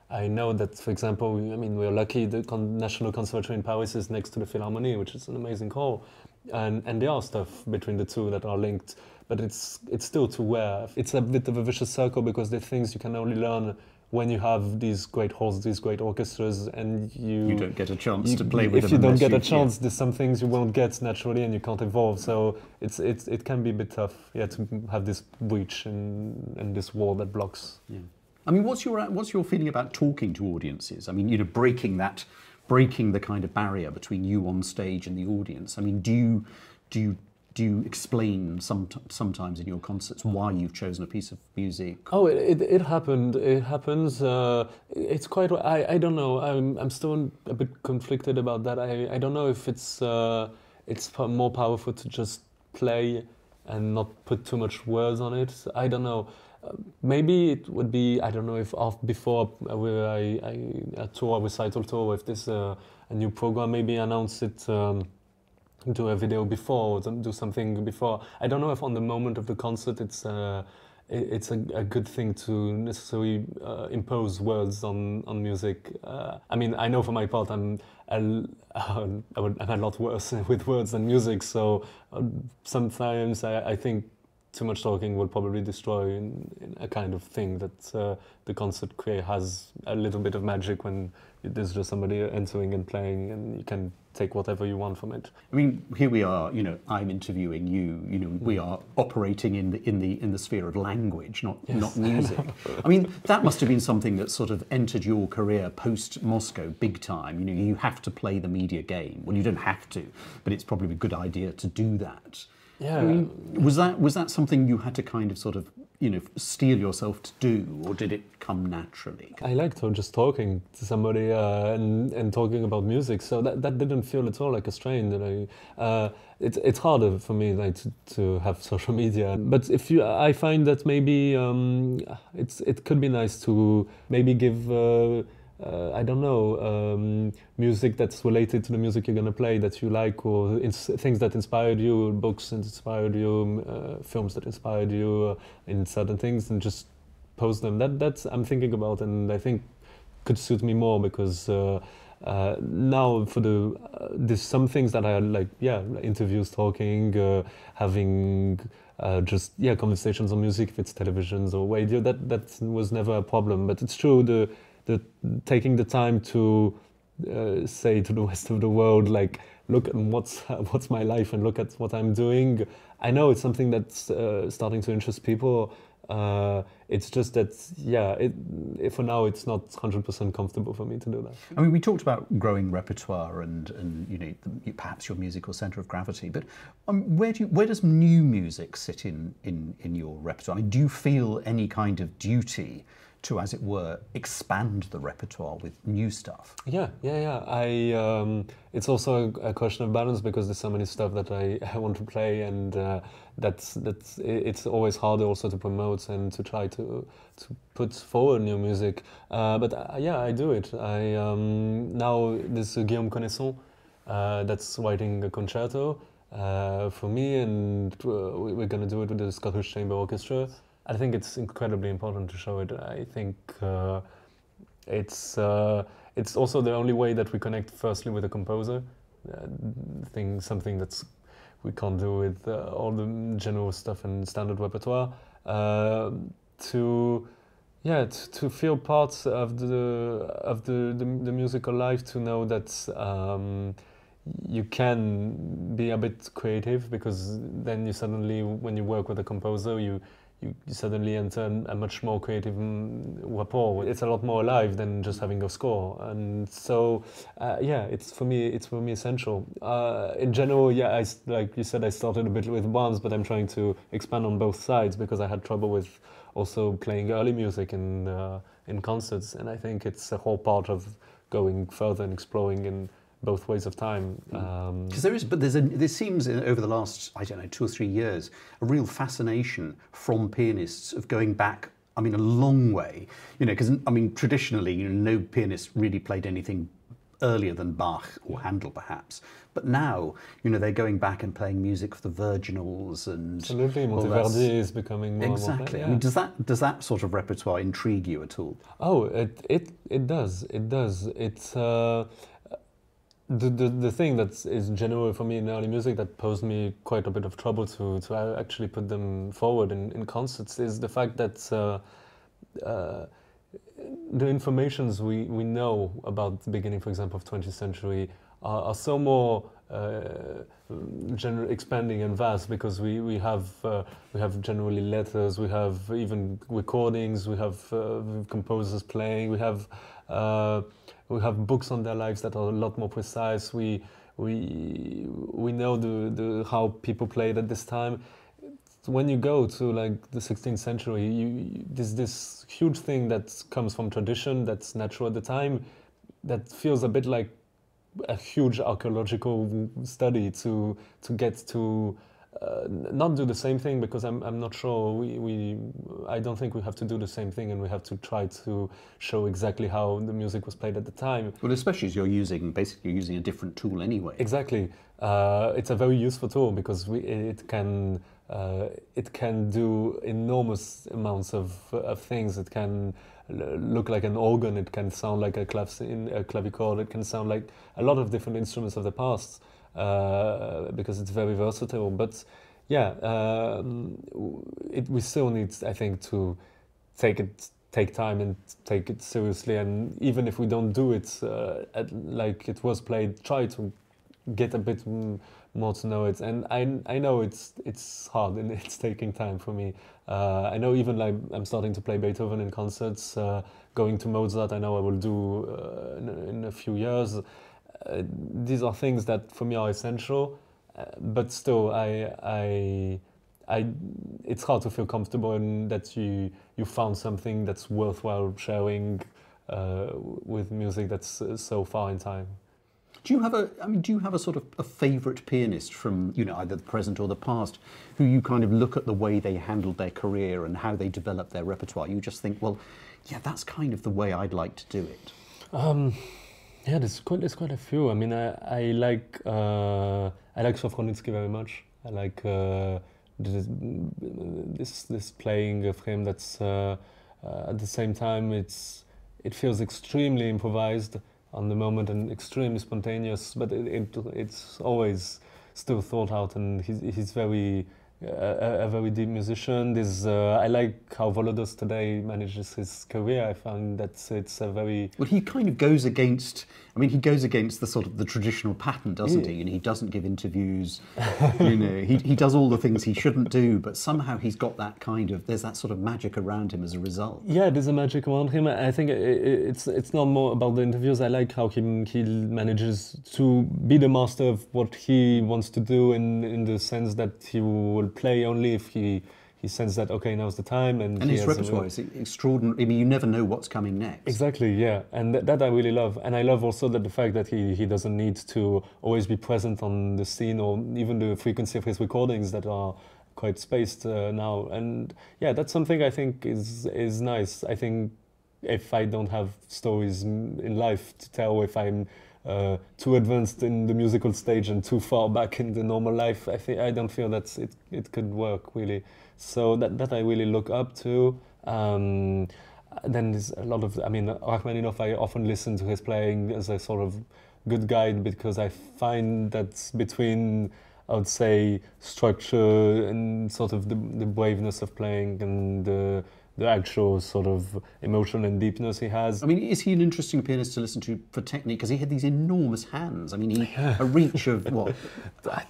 I know that, for example, I mean, we're lucky the National Conservatory in Paris is next to the Philharmonie, which is an amazing hall, and there are stuff between the two that are linked, but it's still too rare. It's a bit of a vicious circle because the things you can only learn when you have these great halls, these great orchestras, and you don't get a chance to play with them. If you don't get a chance, there's some things you won't get naturally, and you can't evolve. So it can be a bit tough, to have this breach and this wall that blocks. Yeah. I mean, what's your feeling about talking to audiences? I mean, breaking the kind of barrier between you on stage and the audience. I mean, do you explain sometimes in your concerts why you've chosen a piece of music? Oh, it happened. It happens. It's quite. I don't know. I'm still a bit conflicted about that. I don't know if it's more powerful to just play and not put too much words on it. I don't know. Maybe it would be, I don't know if before a tour, a recital tour, if there's a new program, maybe announce it, do a video before, do something before. I don't know if on the moment of the concert it's a good thing to necessarily impose words on music. I mean, I know for my part I'm a lot worse with words than music, so sometimes I think too much talking will probably destroy in a kind of thing that the concert has a little bit of magic when there's just somebody entering and playing and you can take whatever you want from it. I mean, here we are, I'm interviewing you, we are operating in the sphere of language, not music. I mean, that must have been something that sort of entered your career post Moscow big time. You have to play the media game. Well, you don't have to, but it's probably a good idea to do that. Yeah. I mean, was that something you had to kind of sort of, steel yourself to do, or did it come naturally? I liked just talking to somebody and talking about music, so that didn't feel at all like a strain. It's harder for me to have social media, but I find that maybe it could be nice to maybe give I don't know, music that's related to the music you're gonna play that you like, or things that inspired you, books that inspired you, films that inspired you in certain things, and just post them. That's I'm thinking about, and I think could suit me more, because now for there's some things that I like, interviews, talking, having just conversations on music, if it's televisions or radio. That was never a problem. But it's true, the taking the time to say to the rest of the world, like, look at what's my life and look at what I'm doing. I know it's something that's starting to interest people. It's just that, for now, it's not 100% comfortable for me to do that. I mean, we talked about growing repertoire and perhaps your musical centre of gravity, but where does new music sit in your repertoire? I mean, do you feel any kind of duty to, as it were, expand the repertoire with new stuff? Yeah. It's also a question of balance, because there's so many stuff that I want to play, and it's always harder also to promote and to try to put forward new music. But I do it. Now there's Guillaume Connaisson that's writing a concerto for me, and we're going to do it with the Scottish Chamber Orchestra. I think it's incredibly important to show it. I think it's also the only way that we connect, firstly, with the composer. Something that's we can't do with all the general stuff and standard repertoire. To feel part of the musical life, to know that you can be a bit creative, because then you suddenly, when you work with a composer, you suddenly enter a much more creative rapport. It's a lot more alive than just having a score, and so it's for me essential. In general, like you said, I started a bit with bands, but I'm trying to expand on both sides, because I had trouble with also playing early music in concerts, and I think it's a whole part of going further and exploring in both ways of time. Because there seems over the last, I don't know, 2 or 3 years, a real fascination from pianists of going back, I mean, a long way, because, I mean, traditionally, no pianist really played anything earlier than Bach or Handel, perhaps. But now, they're going back and playing music for the virginals and... Absolutely, Monteverdi is becoming more exactly. And more. I mean, does that sort of repertoire intrigue you at all? Oh, it does. It's... The thing that is general for me in early music that posed me quite a bit of trouble to actually put them forward in concerts is the fact that the informations we know about the beginning, for example, of 20th century are so more expanding and vast, because we have generally letters, we have even recordings, we have composers playing, we have books on their lives that are a lot more precise. We know the how people played at this time. When you go to like the 16th century, there's this huge thing that comes from tradition, that's natural at the time, that feels a bit like a huge archaeological study to get to not do the same thing, because I'm not sure I don't think we have to do the same thing, and we have to try to show exactly how the music was played at the time. Well, especially as you're basically using a different tool anyway. Exactly. It's a very useful tool, because it can do enormous amounts of things. It can look like an organ, it can sound like a clavichord, it can sound like a lot of different instruments of the past, because it's very versatile. But we still need, I think, to take time and take it seriously, and even if we don't do it like it was played, try to get a bit more to know it. And I know it's hard, and it's taking time for me. I know even like I'm starting to play Beethoven in concerts, going to Mozart, I know I will do in a few years. These are things that for me are essential, but still it's hard to feel comfortable in that you found something that's worthwhile sharing with music that's so far in time. Do you have a sort of a favourite pianist from either the present or the past, who you kind of look at the way they handled their career and how they developed their repertoire? You just think, well, yeah, that's kind of the way I'd like to do it. Yeah, there's quite a few. I mean, I like Sofronitsky very much. I like this playing of him that's at the same time it feels extremely improvised on the moment and extremely spontaneous, but it's always still thought out, and he's very a very deep musician. I like how Volodos today manages his career. I find that it's a very... Well, he kind of goes against, I mean, he goes against the sort of the traditional pattern, doesn't he? You know, he doesn't give interviews, you know, he does all the things he shouldn't do, but somehow he's got that kind of, there's that sort of magic around him as a result. Yeah, there's a magic around him. I think it's not more about the interviews. I like how he manages to be the master of what he wants to do, in the sense that he will play only if he senses that, okay, now's the time. And his repertoire is extraordinary. I mean, you never know what's coming next. Exactly, yeah. And that I really love. And I love also that the fact that he doesn't need to always be present on the scene, or even the frequency of his recordings that are quite spaced now. And yeah, that's something I think is nice. I think if I don't have stories in life to tell, if I'm too advanced in the musical stage and too far back in the normal life, I don't feel that it could work really. So that I really look up to. Then there's a lot of, I mean, Rachmaninoff, I often listen to his playing as a sort of good guide, because I find that between, I would say, structure and sort of the braveness of playing and the actual sort of emotion and deepness he has. I mean, is he an interesting pianist to listen to for technique? Because he had these enormous hands. I mean, a reach of what,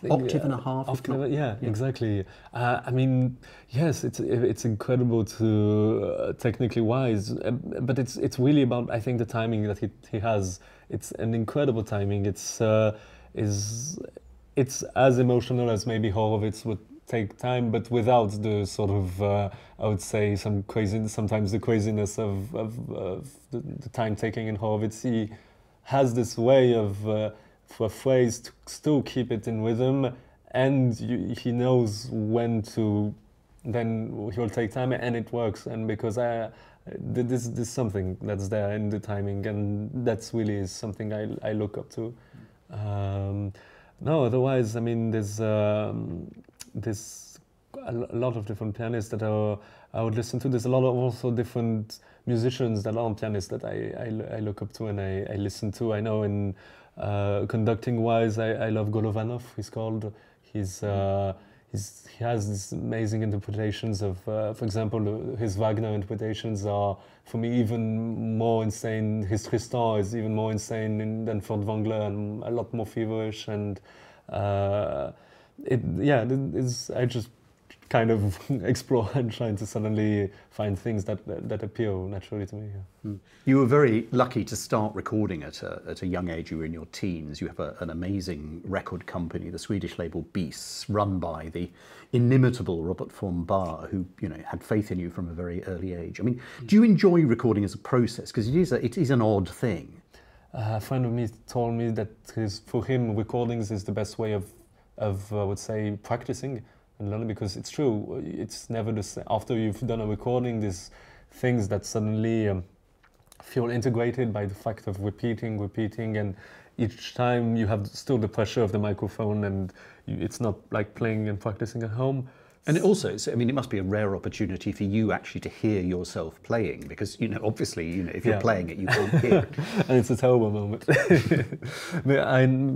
octave and a half? Yeah, exactly. I mean, yes, it's incredible to technically wise, but it's really about, I think, the timing that he has. It's an incredible timing. It's as emotional as maybe Horowitz would take time, but without the sort of, I would say, sometimes the craziness of the time taking in Horowitz. He has this way of, for a phrase, to still keep it in rhythm, and he knows when to, then he will take time, and it works. And because this is something that's there in the timing, and that's really something I look up to. No, otherwise, I mean, there's a lot of different pianists that I would listen to. There's a lot of also different musicians that aren't pianists that I look up to and I listen to. I know in conducting wise, I love Golovanov. He's called. He has these amazing interpretations of, for example, his Wagner interpretations are, for me, even more insane. His Tristan is even more insane than Fort Wangler, and a lot more feverish. And I just kind of explore and trying to suddenly find things that appeal naturally to me. Yeah. You were very lucky to start recording at a young age. You were in your teens. You have an amazing record company, the Swedish label Beasts, run by the inimitable Robert von Bahr, who had faith in you from a very early age. I mean, do you enjoy recording as a process? Because it is an odd thing. A friend of me told me that for him, recordings is the best way of I would say, practicing and learning, because it's true. It's never the same. After you've done a recording, there's things that suddenly feel integrated by the fact of repeating, and each time you have still the pressure of the microphone, and it's not like playing and practicing at home. And it also, I mean, it must be a rare opportunity for you actually to hear yourself playing, because, obviously, if you're playing it, you can't hear it. And it's a terrible moment.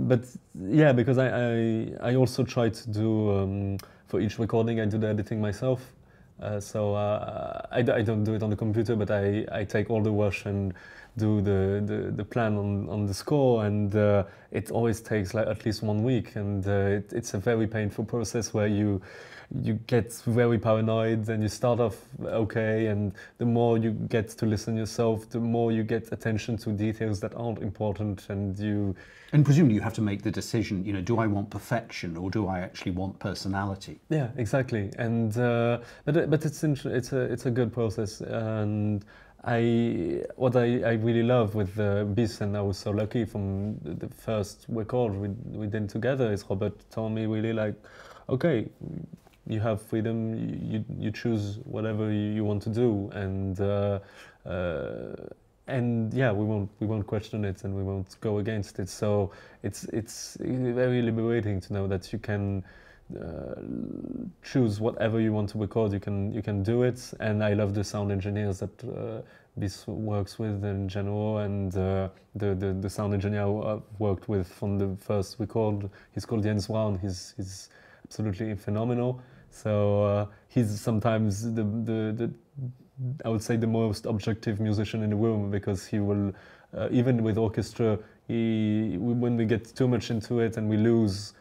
but yeah, because I also try to do, for each recording, I do the editing myself. So I don't do it on the computer, but I take all the wash and do the plan on the score, and it always takes like at least 1 week, and it's a very painful process where you get very paranoid, and you start off okay, and the more you get to listen yourself, the more you get attention to details that aren't important, and presumably you have to make the decision, do I want perfection or do I actually want personality? Yeah, exactly. And but it's a good process, and what I really love with Bis, and I was so lucky from the first record we did together, is Robert told me really like, okay, you have freedom, you choose whatever you want to do, and and yeah, we won't question it and we won't go against it. So it's very liberating to know that you can choose whatever you want to record. You can do it, and I love the sound engineers that this works with in general, and the sound engineer I've worked with from the first record, he's called Jens Brown. He's absolutely phenomenal. So he's sometimes the I would say the most objective musician in the room, because he will even with orchestra, when we get too much into it and we lose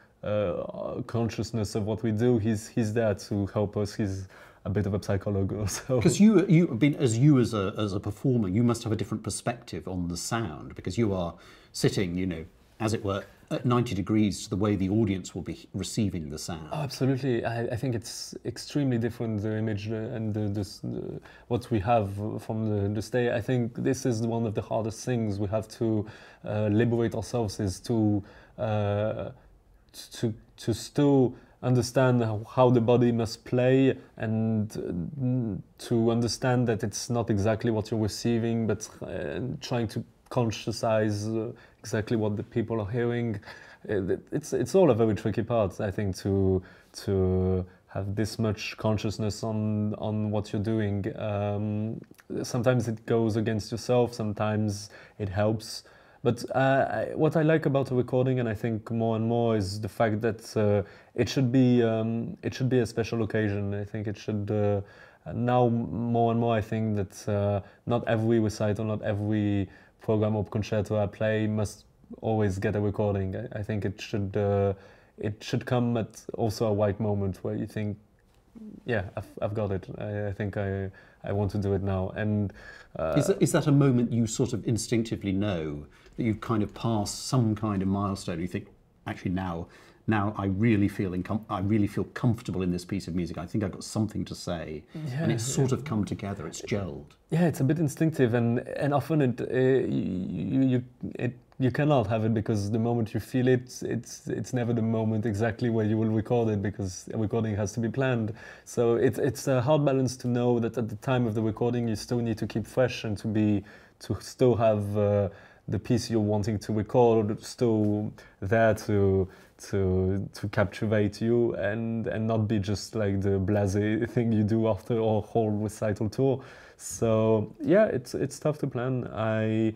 consciousness of what we do, he's there to help us. He's a bit of a psychologist also. Because as a performer, you must have a different perspective on the sound, because you are sitting, you know, as it were, at 90 degrees to the way the audience will be receiving the sound. Oh, absolutely. I think it's extremely different, the image and what we have from the stage. I think this is one of the hardest things we have to liberate ourselves, is to still understand how the body must play, and to understand that it's not exactly what you're receiving, but trying to conscientize exactly what the people are hearing. It's all a very tricky part, I think, to have this much consciousness on what you're doing. Sometimes it goes against yourself, sometimes it helps. But what I like about a recording, and I think more and more, is the fact that it should be a special occasion. I think it should now more and more. I think that not every recital, not every program or concerto I play must always get a recording. I think it should come at also a right moment where you think, yeah, I've got it. I think I want to do it now. And is that a moment you sort of instinctively know that you've kind of passed some kind of milestone? You think, actually now I really feel comfortable in this piece of music. I think I've got something to say, yeah, and it's sort of come together. It's gelled. Yeah, it's a bit instinctive, and often you cannot have it, because the moment you feel it, it's never the moment exactly where you will record it, because a recording has to be planned. So it's a hard balance to know that at the time of the recording you still need to keep fresh, and to still have the piece you're wanting to record still there to captivate you, and not be just like the blasé thing you do after a whole recital tour. So yeah, it's tough to plan. I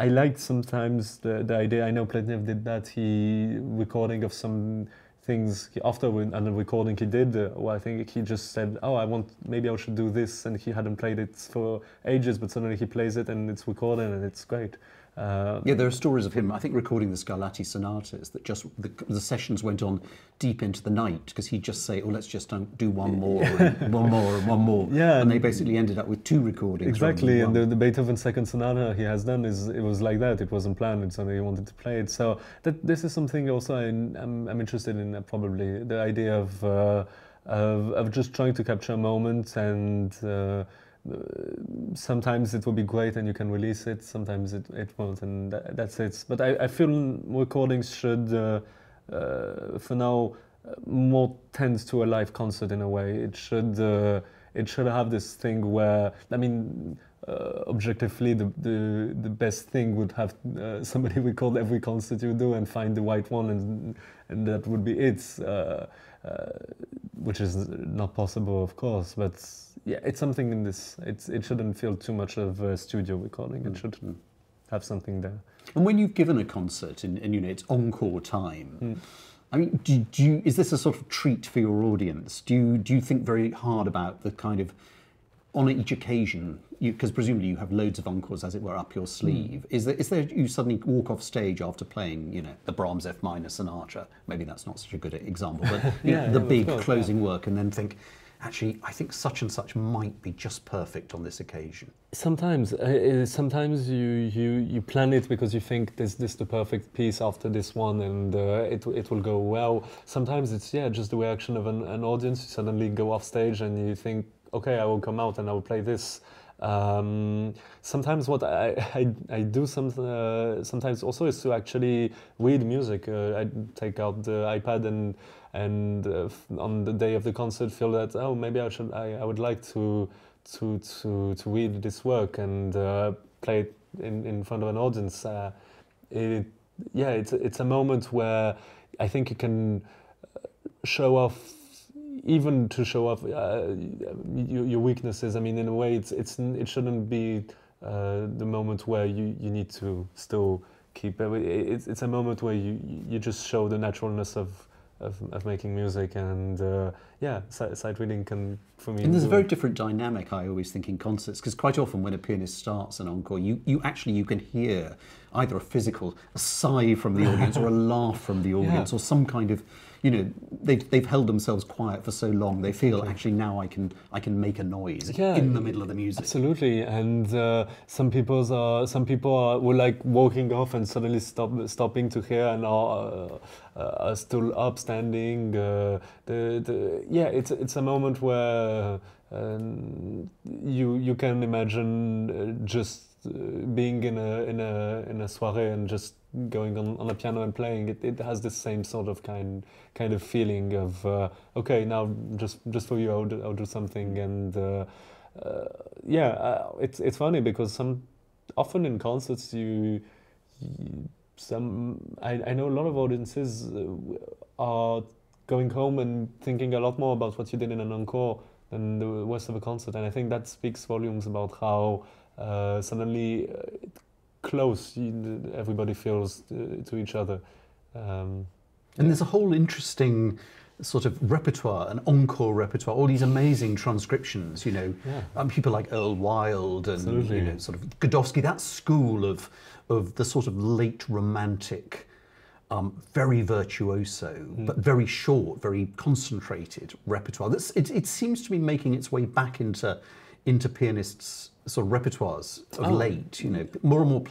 liked sometimes the idea. I know Pletnev did that. He recording of some things after a recording he did. Well, I think he just said, "Oh, maybe I should do this," and he hadn't played it for ages, but suddenly he plays it and it's recorded and it's great. Yeah, there are stories of him, I think, recording the Scarlatti sonatas that just the sessions went on deep into the night, because he'd just say, "Oh, let's just do one more, and one more, and one more." Yeah, and they basically ended up with 2 recordings. Exactly, and the Beethoven second sonata he has done it was like that. It wasn't planned; it's only he wanted to play it. So this is something also I'm interested in. Probably the idea of just trying to capture a moment, and sometimes it will be great and you can release it, sometimes it won't, and that's it. But I feel recordings should, for now, more tend to a live concert in a way. It should have this thing where, I mean, objectively, the best thing would have somebody record every concert you do and find the right one, and that would be it, which is not possible, of course, but yeah, it's something in this. It shouldn't feel too much of a studio recording. It should have something there. And when you've given a concert and you know it's encore time, I mean, is this a sort of treat for your audience? Do you think very hard about the kind of, on each occasion, because presumably you have loads of encores, as it were, up your sleeve. Is there you suddenly walk off stage after playing, you know, the Brahms F minor sonata? Maybe that's not such a good example, but the big closing work, and then think, actually, I think such and such might be just perfect on this occasion. Sometimes you plan it because you think this the perfect piece after this one, and it will go well. Sometimes it's just the reaction of an audience. You suddenly go off stage and you think, okay, I will come out and I will play this. Sometimes what I do sometimes also is to actually read music. I take out the iPad and on the day of the concert feel that, oh, maybe I would like to read this work, and play it in front of an audience. It's a moment where I think you can show off, even to show off your weaknesses. I mean, in a way, it shouldn't be the moment where you need to still keep it's a moment where you just show the naturalness of making music, and sight reading can, for me. And there's a very different dynamic, I always think, in concerts, because quite often when a pianist starts an encore, you can hear either a sigh from the audience or a laugh from the audience, or some kind of, they've held themselves quiet for so long, they feel actually now I can make a noise in the middle of the music. Absolutely, and some people were like walking off and suddenly stopping to hear and are still up, standing. It's a moment where you can imagine just being in a soirée and just going on a piano and playing. It has the same sort of kind of feeling of okay, now just for you I'll do something, and it's funny because often in concerts I know a lot of audiences are going home and thinking a lot more about what you did in an encore than the rest of a concert, and I think that speaks volumes about how suddenly close everybody feels to each other. And there's a whole interesting sort of repertoire, an encore repertoire, all these amazing transcriptions, people like Earl Wilde and sort of Godowsky, that school of the sort of late romantic, very virtuoso, but very short, very concentrated repertoire. It seems to be making its way back into pianists' sort of repertoires of late. More and more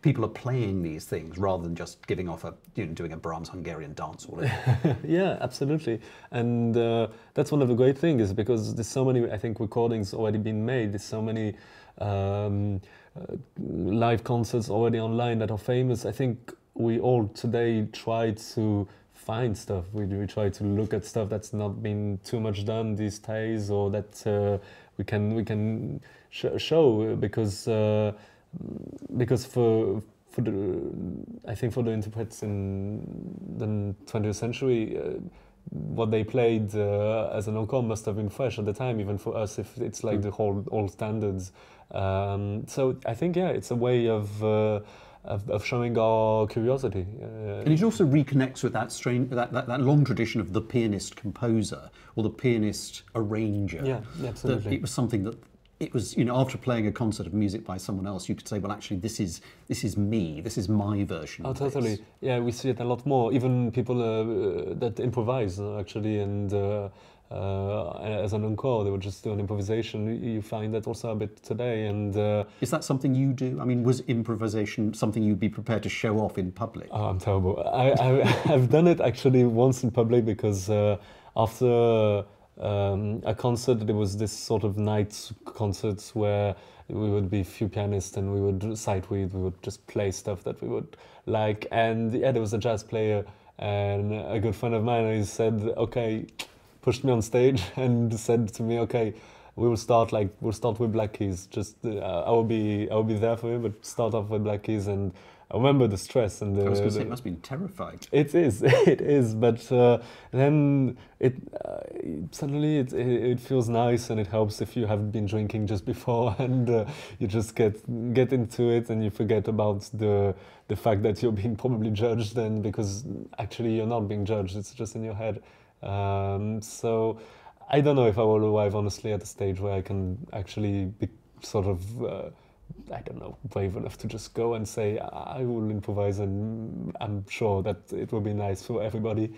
people are playing these things rather than just giving off doing a Brahms Hungarian dance or whatever. Yeah, absolutely, and that's one of the great things, is because there's so many, I think, recordings already been made. There's so many live concerts already online that are famous. I think we all today try to find stuff. We try to look at stuff that's not been too much done these days, or that we can show, because for I think for the interprets in the 20th century, what they played as an encore must have been fresh at the time, even for us, if it's like the whole old standards. So I think it's a way of showing our curiosity. And it also reconnects with that long tradition of the pianist composer or the pianist arranger. Yeah, absolutely. That it was something that it was, after playing a concert of music by someone else, you could say, well, actually, this is me, this is my version. Oh, of totally. this. Yeah, we see it a lot more. Even people that improvise, actually, and as an encore, they would just do an improvisation. You find that also a bit today. And is that something you do? I mean, was improvisation something you'd be prepared to show off in public? Oh, I'm terrible. I've done it actually once in public, because after a concert, there was this sort of night concerts where we would be few pianists and we would sight read, we would just play stuff that we would like. And there was a jazz player and a good friend of mine, and he said, okay, pushed me on stage and said to me, okay, we'll start with Black Keys. Just I will be there for you, but start off with Black Keys. And I remember the stress and I was going to say, it must have been terrifying. It is, but then suddenly it feels nice, and it helps if you have been drinking just before, and you just get into it, and you forget about the fact that you're being probably judged, and because actually you're not being judged, it's just in your head. So I don't know if I will arrive honestly at a stage where I can actually be sort of I don't know, brave enough to just go and say, I will improvise, and I'm sure that it will be nice for everybody.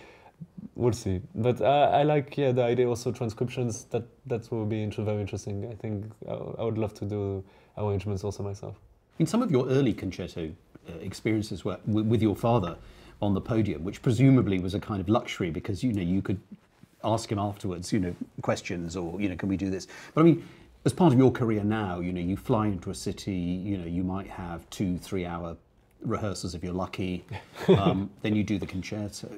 We'll see. But I like, the idea also transcriptions, that will be very interesting. I think I would love to do arrangements also myself. In some of your early concerto experiences were with your father on the podium, which presumably was a kind of luxury, because, you could ask him afterwards, questions, or, can we do this? But I mean, as part of your career now, you fly into a city, you might have 2-3 hour rehearsals if you're lucky, then you do the concerto.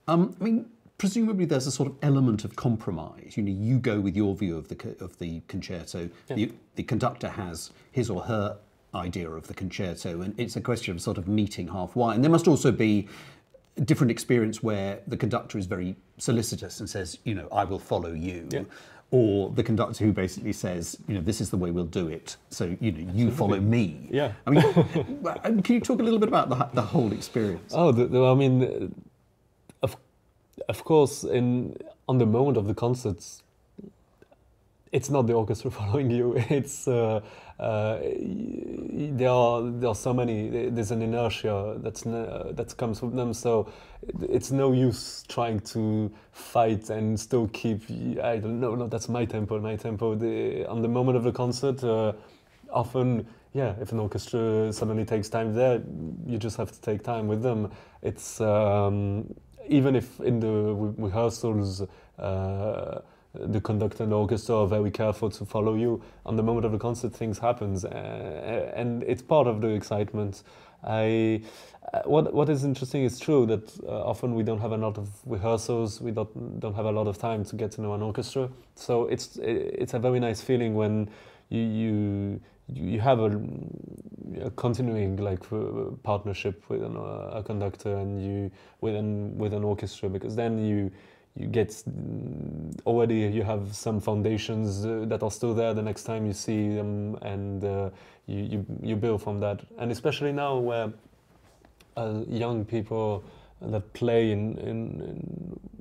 I mean, presumably there's a sort of element of compromise. You go with your view of the concerto. Yeah. The conductor has his or her idea of the concerto, and it's a question of sort of meeting halfway. And there must also be a different experience where the conductor is very solicitous and says, you know, I will follow you. Yeah. Or the conductor who basically says, you know, this is the way we'll do it. So, you know, you follow me. Yeah. I mean, can you talk a little bit about the whole experience? Oh, I mean, of course, on the moment of the concerts, it's not the orchestra following you. It's there are so many. There's an inertia that comes with them. So it's no use trying to fight and still keep. I don't know. No, that's my tempo. My tempo. On the moment of the concert, often, yeah, if an orchestra suddenly takes time there, you just have to take time with them. It's even if in the rehearsals. The conductor and the orchestra are very careful to follow you. On the moment of the concert, things happens, and it's part of the excitement. What is interesting is true that often we don't have a lot of rehearsals. We don't have a lot of time to get to know an orchestra. So it's a very nice feeling when you have a continuing like partnership with a conductor and with an orchestra, because then you get already, you have some foundations that are still there the next time you see them, and you build from that. And especially now where young people that play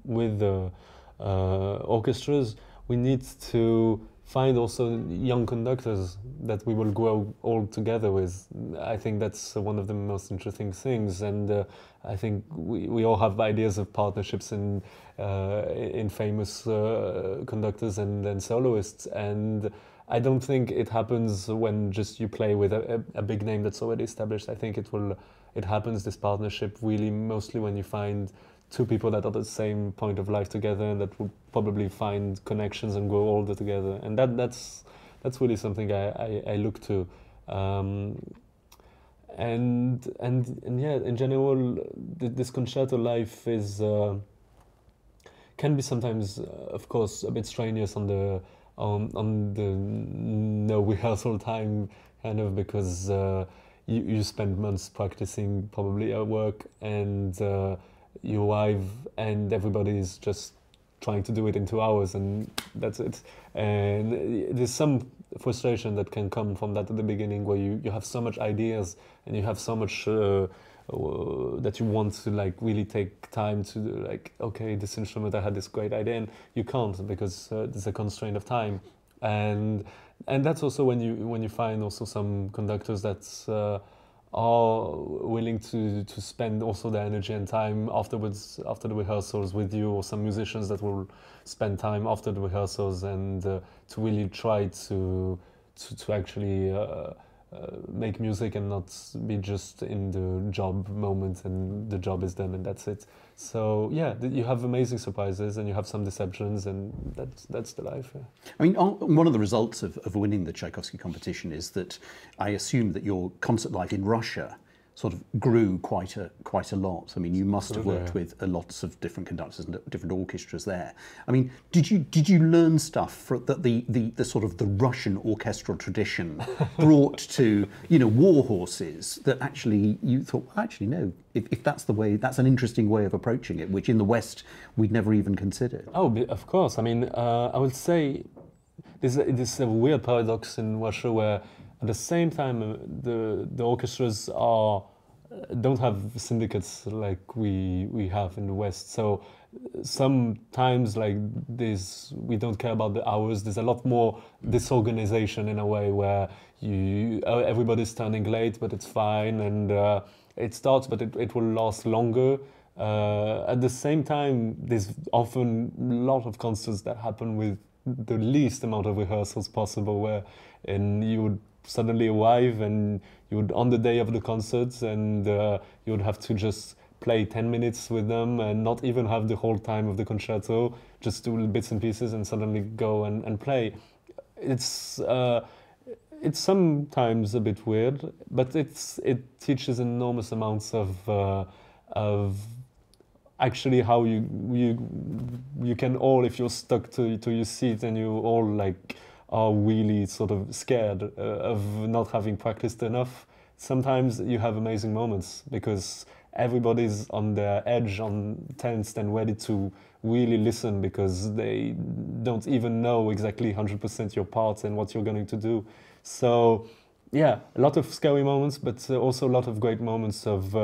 with the orchestras, we need to find also young conductors that we will grow all together with. I think that's one of the most interesting things, and I think we all have ideas of partnerships in famous conductors and soloists, and I don't think it happens when just you play with a big name that's already established. I think it happens, this partnership, really mostly when you find two people that are at the same point of life together and that will probably find connections and grow older together. And that's really something I look to. And yeah, in general, this concerto life is can be sometimes, of course, a bit strenuous on the no rehearsal time, kind of, because you spend months practicing probably at work, and you arrive and everybody is just trying to do it in 2 hours, and that's it. And there's some frustration that can come from that at the beginning, where you have so much ideas and you have so much that you want to like really take time to like, okay, this instrument, I had this great idea, and you can't because there's a constraint of time. And that's also when you find also some conductors that are willing to spend also their energy and time afterwards, after the rehearsals with you, or some musicians that will spend time after the rehearsals and to really try to actually make music and not be just in the job moment and the job is done and that's it. So yeah, you have amazing surprises and you have some deceptions, and that's the life. Yeah. I mean, one of the results of winning the Tchaikovsky competition is that I assume that your concert life in Russia sort of grew quite a lot. I mean, you must have worked with lots of different conductors and different orchestras there. I mean, did you learn stuff that the sort of the Russian orchestral tradition brought to, you know, war horses, that actually you thought, well, actually no, if that's the way, that's an interesting way of approaching it, which in the West we'd never even considered. Oh, of course. I mean, I would say there's a weird paradox in Russia where at the same time the orchestras don't have syndicates like we have in the West. So sometimes like this, we don't care about the hours. There's a lot more disorganization in a way where everybody's turning late, but it's fine, and it starts, but it will last longer. At the same time, there's often a lot of concerts that happen with the least amount of rehearsals possible, and you would suddenly arrive and you would, on the day of the concerts, and you would have to just play 10 minutes with them and not even have the whole time of the concerto, just do bits and pieces and suddenly go and play. It's sometimes a bit weird, but it teaches enormous amounts of actually how you can all, if you're stuck to your seat and you all like are really sort of scared of not having practiced enough, sometimes you have amazing moments because everybody's on their edge, on tensed and ready to really listen because they don't even know exactly 100% your parts and what you're going to do. So yeah, a lot of scary moments, but also a lot of great moments of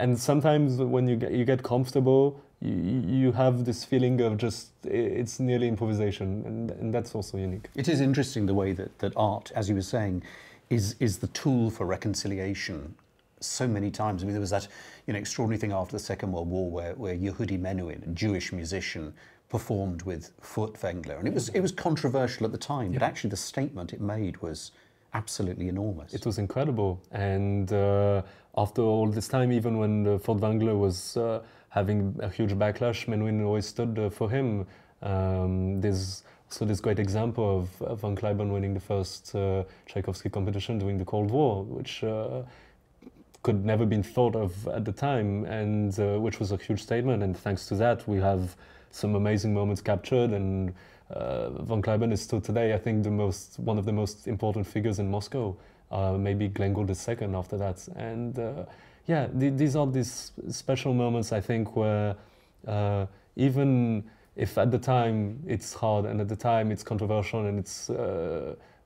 and sometimes when you get comfortable, you have this feeling of just it's nearly improvisation, and that's also unique. It is interesting the way that art, as you were saying, is the tool for reconciliation so many times. I mean, there was that extraordinary thing after the Second World War where Yehudi Menuhin, a Jewish musician, performed with Furtwängler, and it was controversial at the time, but actually the statement it made was absolutely enormous. It was incredible, and after all this time, even when Furtwängler was having a huge backlash, Menuhin always stood for him. There's also this great example of von Cliburn winning the first Tchaikovsky competition during the Cold War, which could never been thought of at the time, and which was a huge statement. And thanks to that, we have some amazing moments captured. And von Cliburn is still today, I think, one of the most important figures in Moscow. Maybe Glenn Gould II after that. And yeah, these are these special moments, I think, where even if at the time it's hard and at the time it's controversial and it's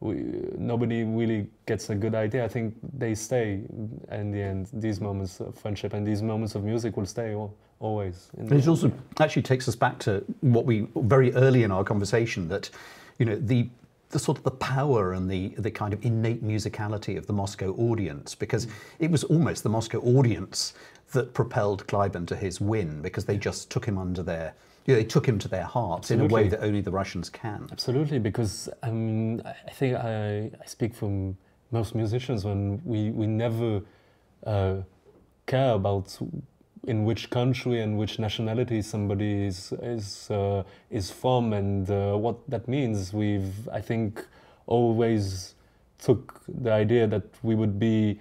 nobody really gets a good idea, I think they stay in the end. These moments of friendship and these moments of music will stay always. It also actually takes us back to what we very early in our conversation, that the sort of the power and the kind of innate musicality of the Moscow audience, because it was almost the Moscow audience that propelled Cliburn to his win, because they just took him under their, they took him to their hearts. Absolutely. In a way that only the Russians can. Absolutely, because I think I speak from most musicians when we never care about in which country and which nationality somebody is from and what that means. We've, I think, always took the idea that we would be,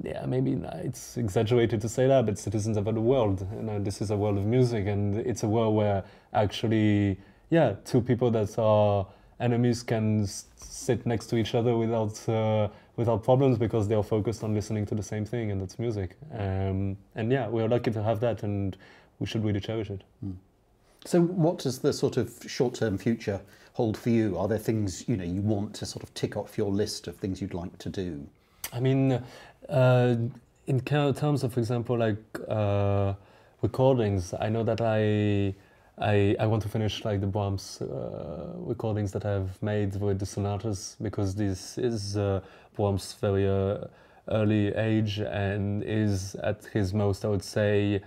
yeah, maybe it's exaggerated to say that, but citizens of the world. This is a world of music, and it's a world where actually, yeah, two people that are enemies can sit next to each other without problems because they are focused on listening to the same thing, and that's music. And yeah, we are lucky to have that, and we should really cherish it. So what does the sort of short-term future hold for you? Are there things you want to sort of tick off your list of things you'd like to do? I mean, in terms of, for example, like recordings, I know that I want to finish like the Brahms recordings that I've made with the sonatas, because this is Brahms' very early age and is at his most, I would say,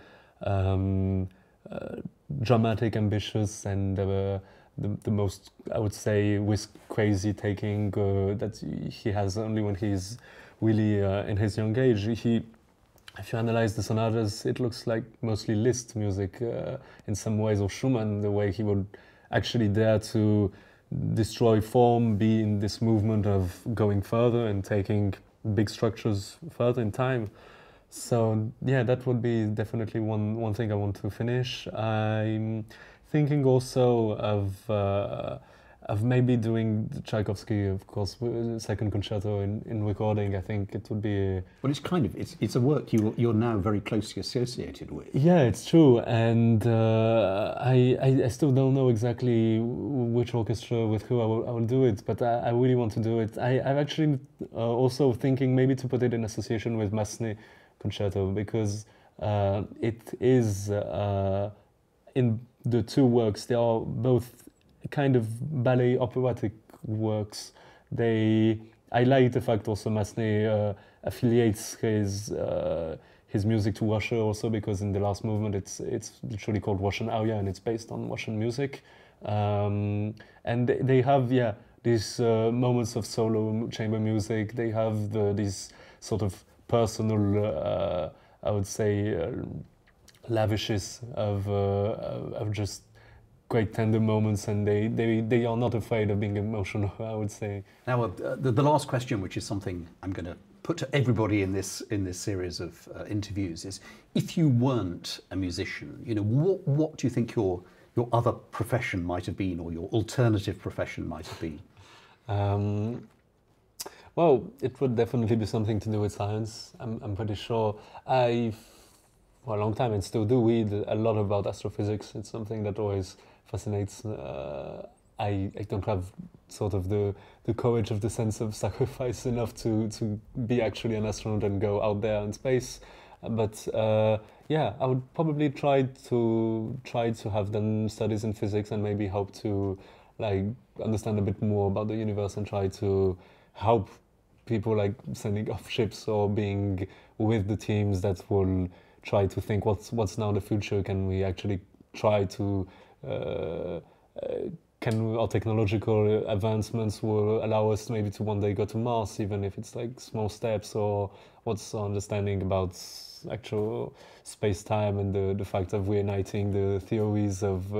dramatic, ambitious, and the most, I would say, risk-crazy taking that he has only when he's really in his young age. If you analyze the sonatas, it looks like mostly Liszt music in some ways, or Schumann, the way he would actually dare to destroy form, be in this movement of going further and taking big structures further in time. So yeah, that would be definitely one thing I want to finish. I'm thinking also of maybe doing the Tchaikovsky, of course, second concerto in recording. I think it would be. Well, it's a work you're now very closely associated with. Yeah, it's true, and I still don't know exactly which orchestra with who I will do it, but I really want to do it. I'm actually also thinking maybe to put it in association with Massenet concerto, because it is in the two works. They are both kind of ballet operatic works. I like the fact also Massenet affiliates his music to Russia also, because in the last movement it's literally called Russian aria and it's based on Russian music. And they have these moments of solo chamber music. They have these sort of personal, I would say, lavishes of just great tender moments, and they are not afraid of being emotional, I would say. Now, the last question, which is something I'm going to put to everybody in this series of interviews, is: if you weren't a musician, what do you think your your other profession might have been, or your alternative profession might have been? Well, it would definitely be something to do with science. I'm pretty sure. For a long time, and still do read a lot about astrophysics. It's something that always fascinates. I don't have sort of the courage of the sense of sacrifice enough to be actually an astronaut and go out there in space. But yeah, I would probably try to have done studies in physics and maybe hope to like understand a bit more about the universe and try to help people like sending off ships or being with the teams that will try to think what's now the future. Can we actually try to can our technological advancements will allow us maybe to one day go to Mars, even if it's like small steps, or what's our understanding about actual space-time and the fact of reuniting the theories of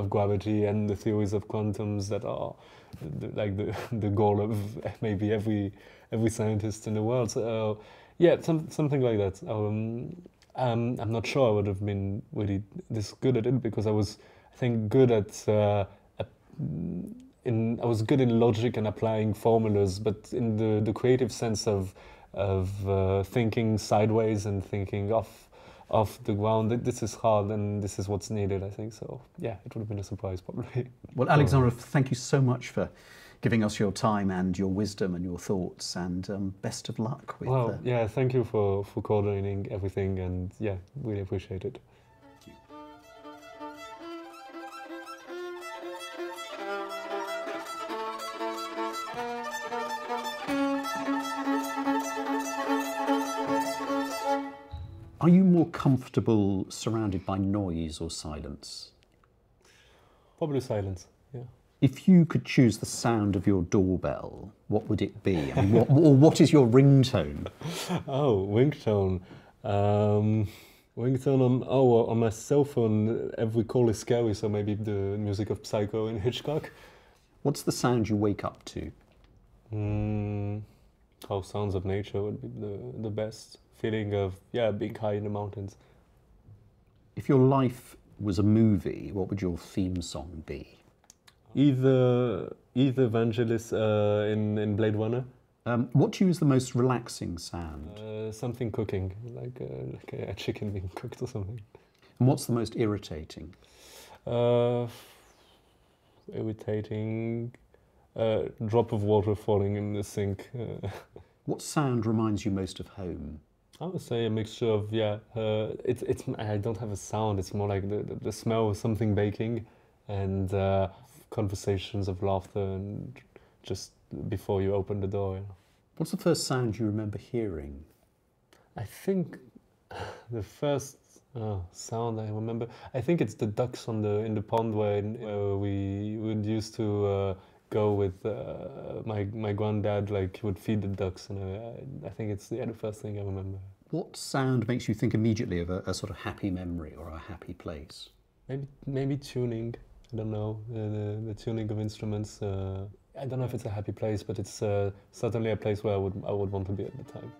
gravity and the theories of quantums that are the goal of maybe every scientist in the world. So yeah, something like that. I'm not sure I would have been really this good at it because I was, I think, good at I was good in logic and applying formulas, but in the creative sense of thinking sideways and thinking off the ground, this is hard and this is what's needed, I think. So yeah, it would have been a surprise probably. Well, Alexandre, thank you so much for giving us your time and your wisdom and your thoughts, and best of luck with well, yeah, thank you for coordinating everything, and yeah, really appreciate it. Are you more comfortable surrounded by noise or silence? Probably silence, yeah. If you could choose the sound of your doorbell, what would it be? I mean, what is your ringtone? Oh, ringtone. Ringtone on my cell phone, every call is scary, so maybe the music of Psycho in Hitchcock. What's the sound you wake up to? Oh, sounds of nature would be the best. Feeling of, yeah, being high in the mountains. If your life was a movie, what would your theme song be? Either Vangelis in Blade Runner. What to you is the most relaxing sound? Something cooking, like a chicken being cooked or something. And what's the most irritating? Irritating. Drop of water falling in the sink. What sound reminds you most of home? I would say a mixture of, yeah, it's I don't have a sound, it's more like the smell of something baking and conversations of laughter and just before you open the door. You know. What's the first sound you remember hearing? I think the first sound I remember, I think it's the ducks in the pond where we would used to go with my granddad, like he would feed the ducks, and I think it's the first thing I remember. What sound makes you think immediately of a sort of happy memory or a happy place? Maybe tuning. I don't know, the tuning of instruments. I don't know if it's a happy place, but it's certainly a place where I would want to be at the time.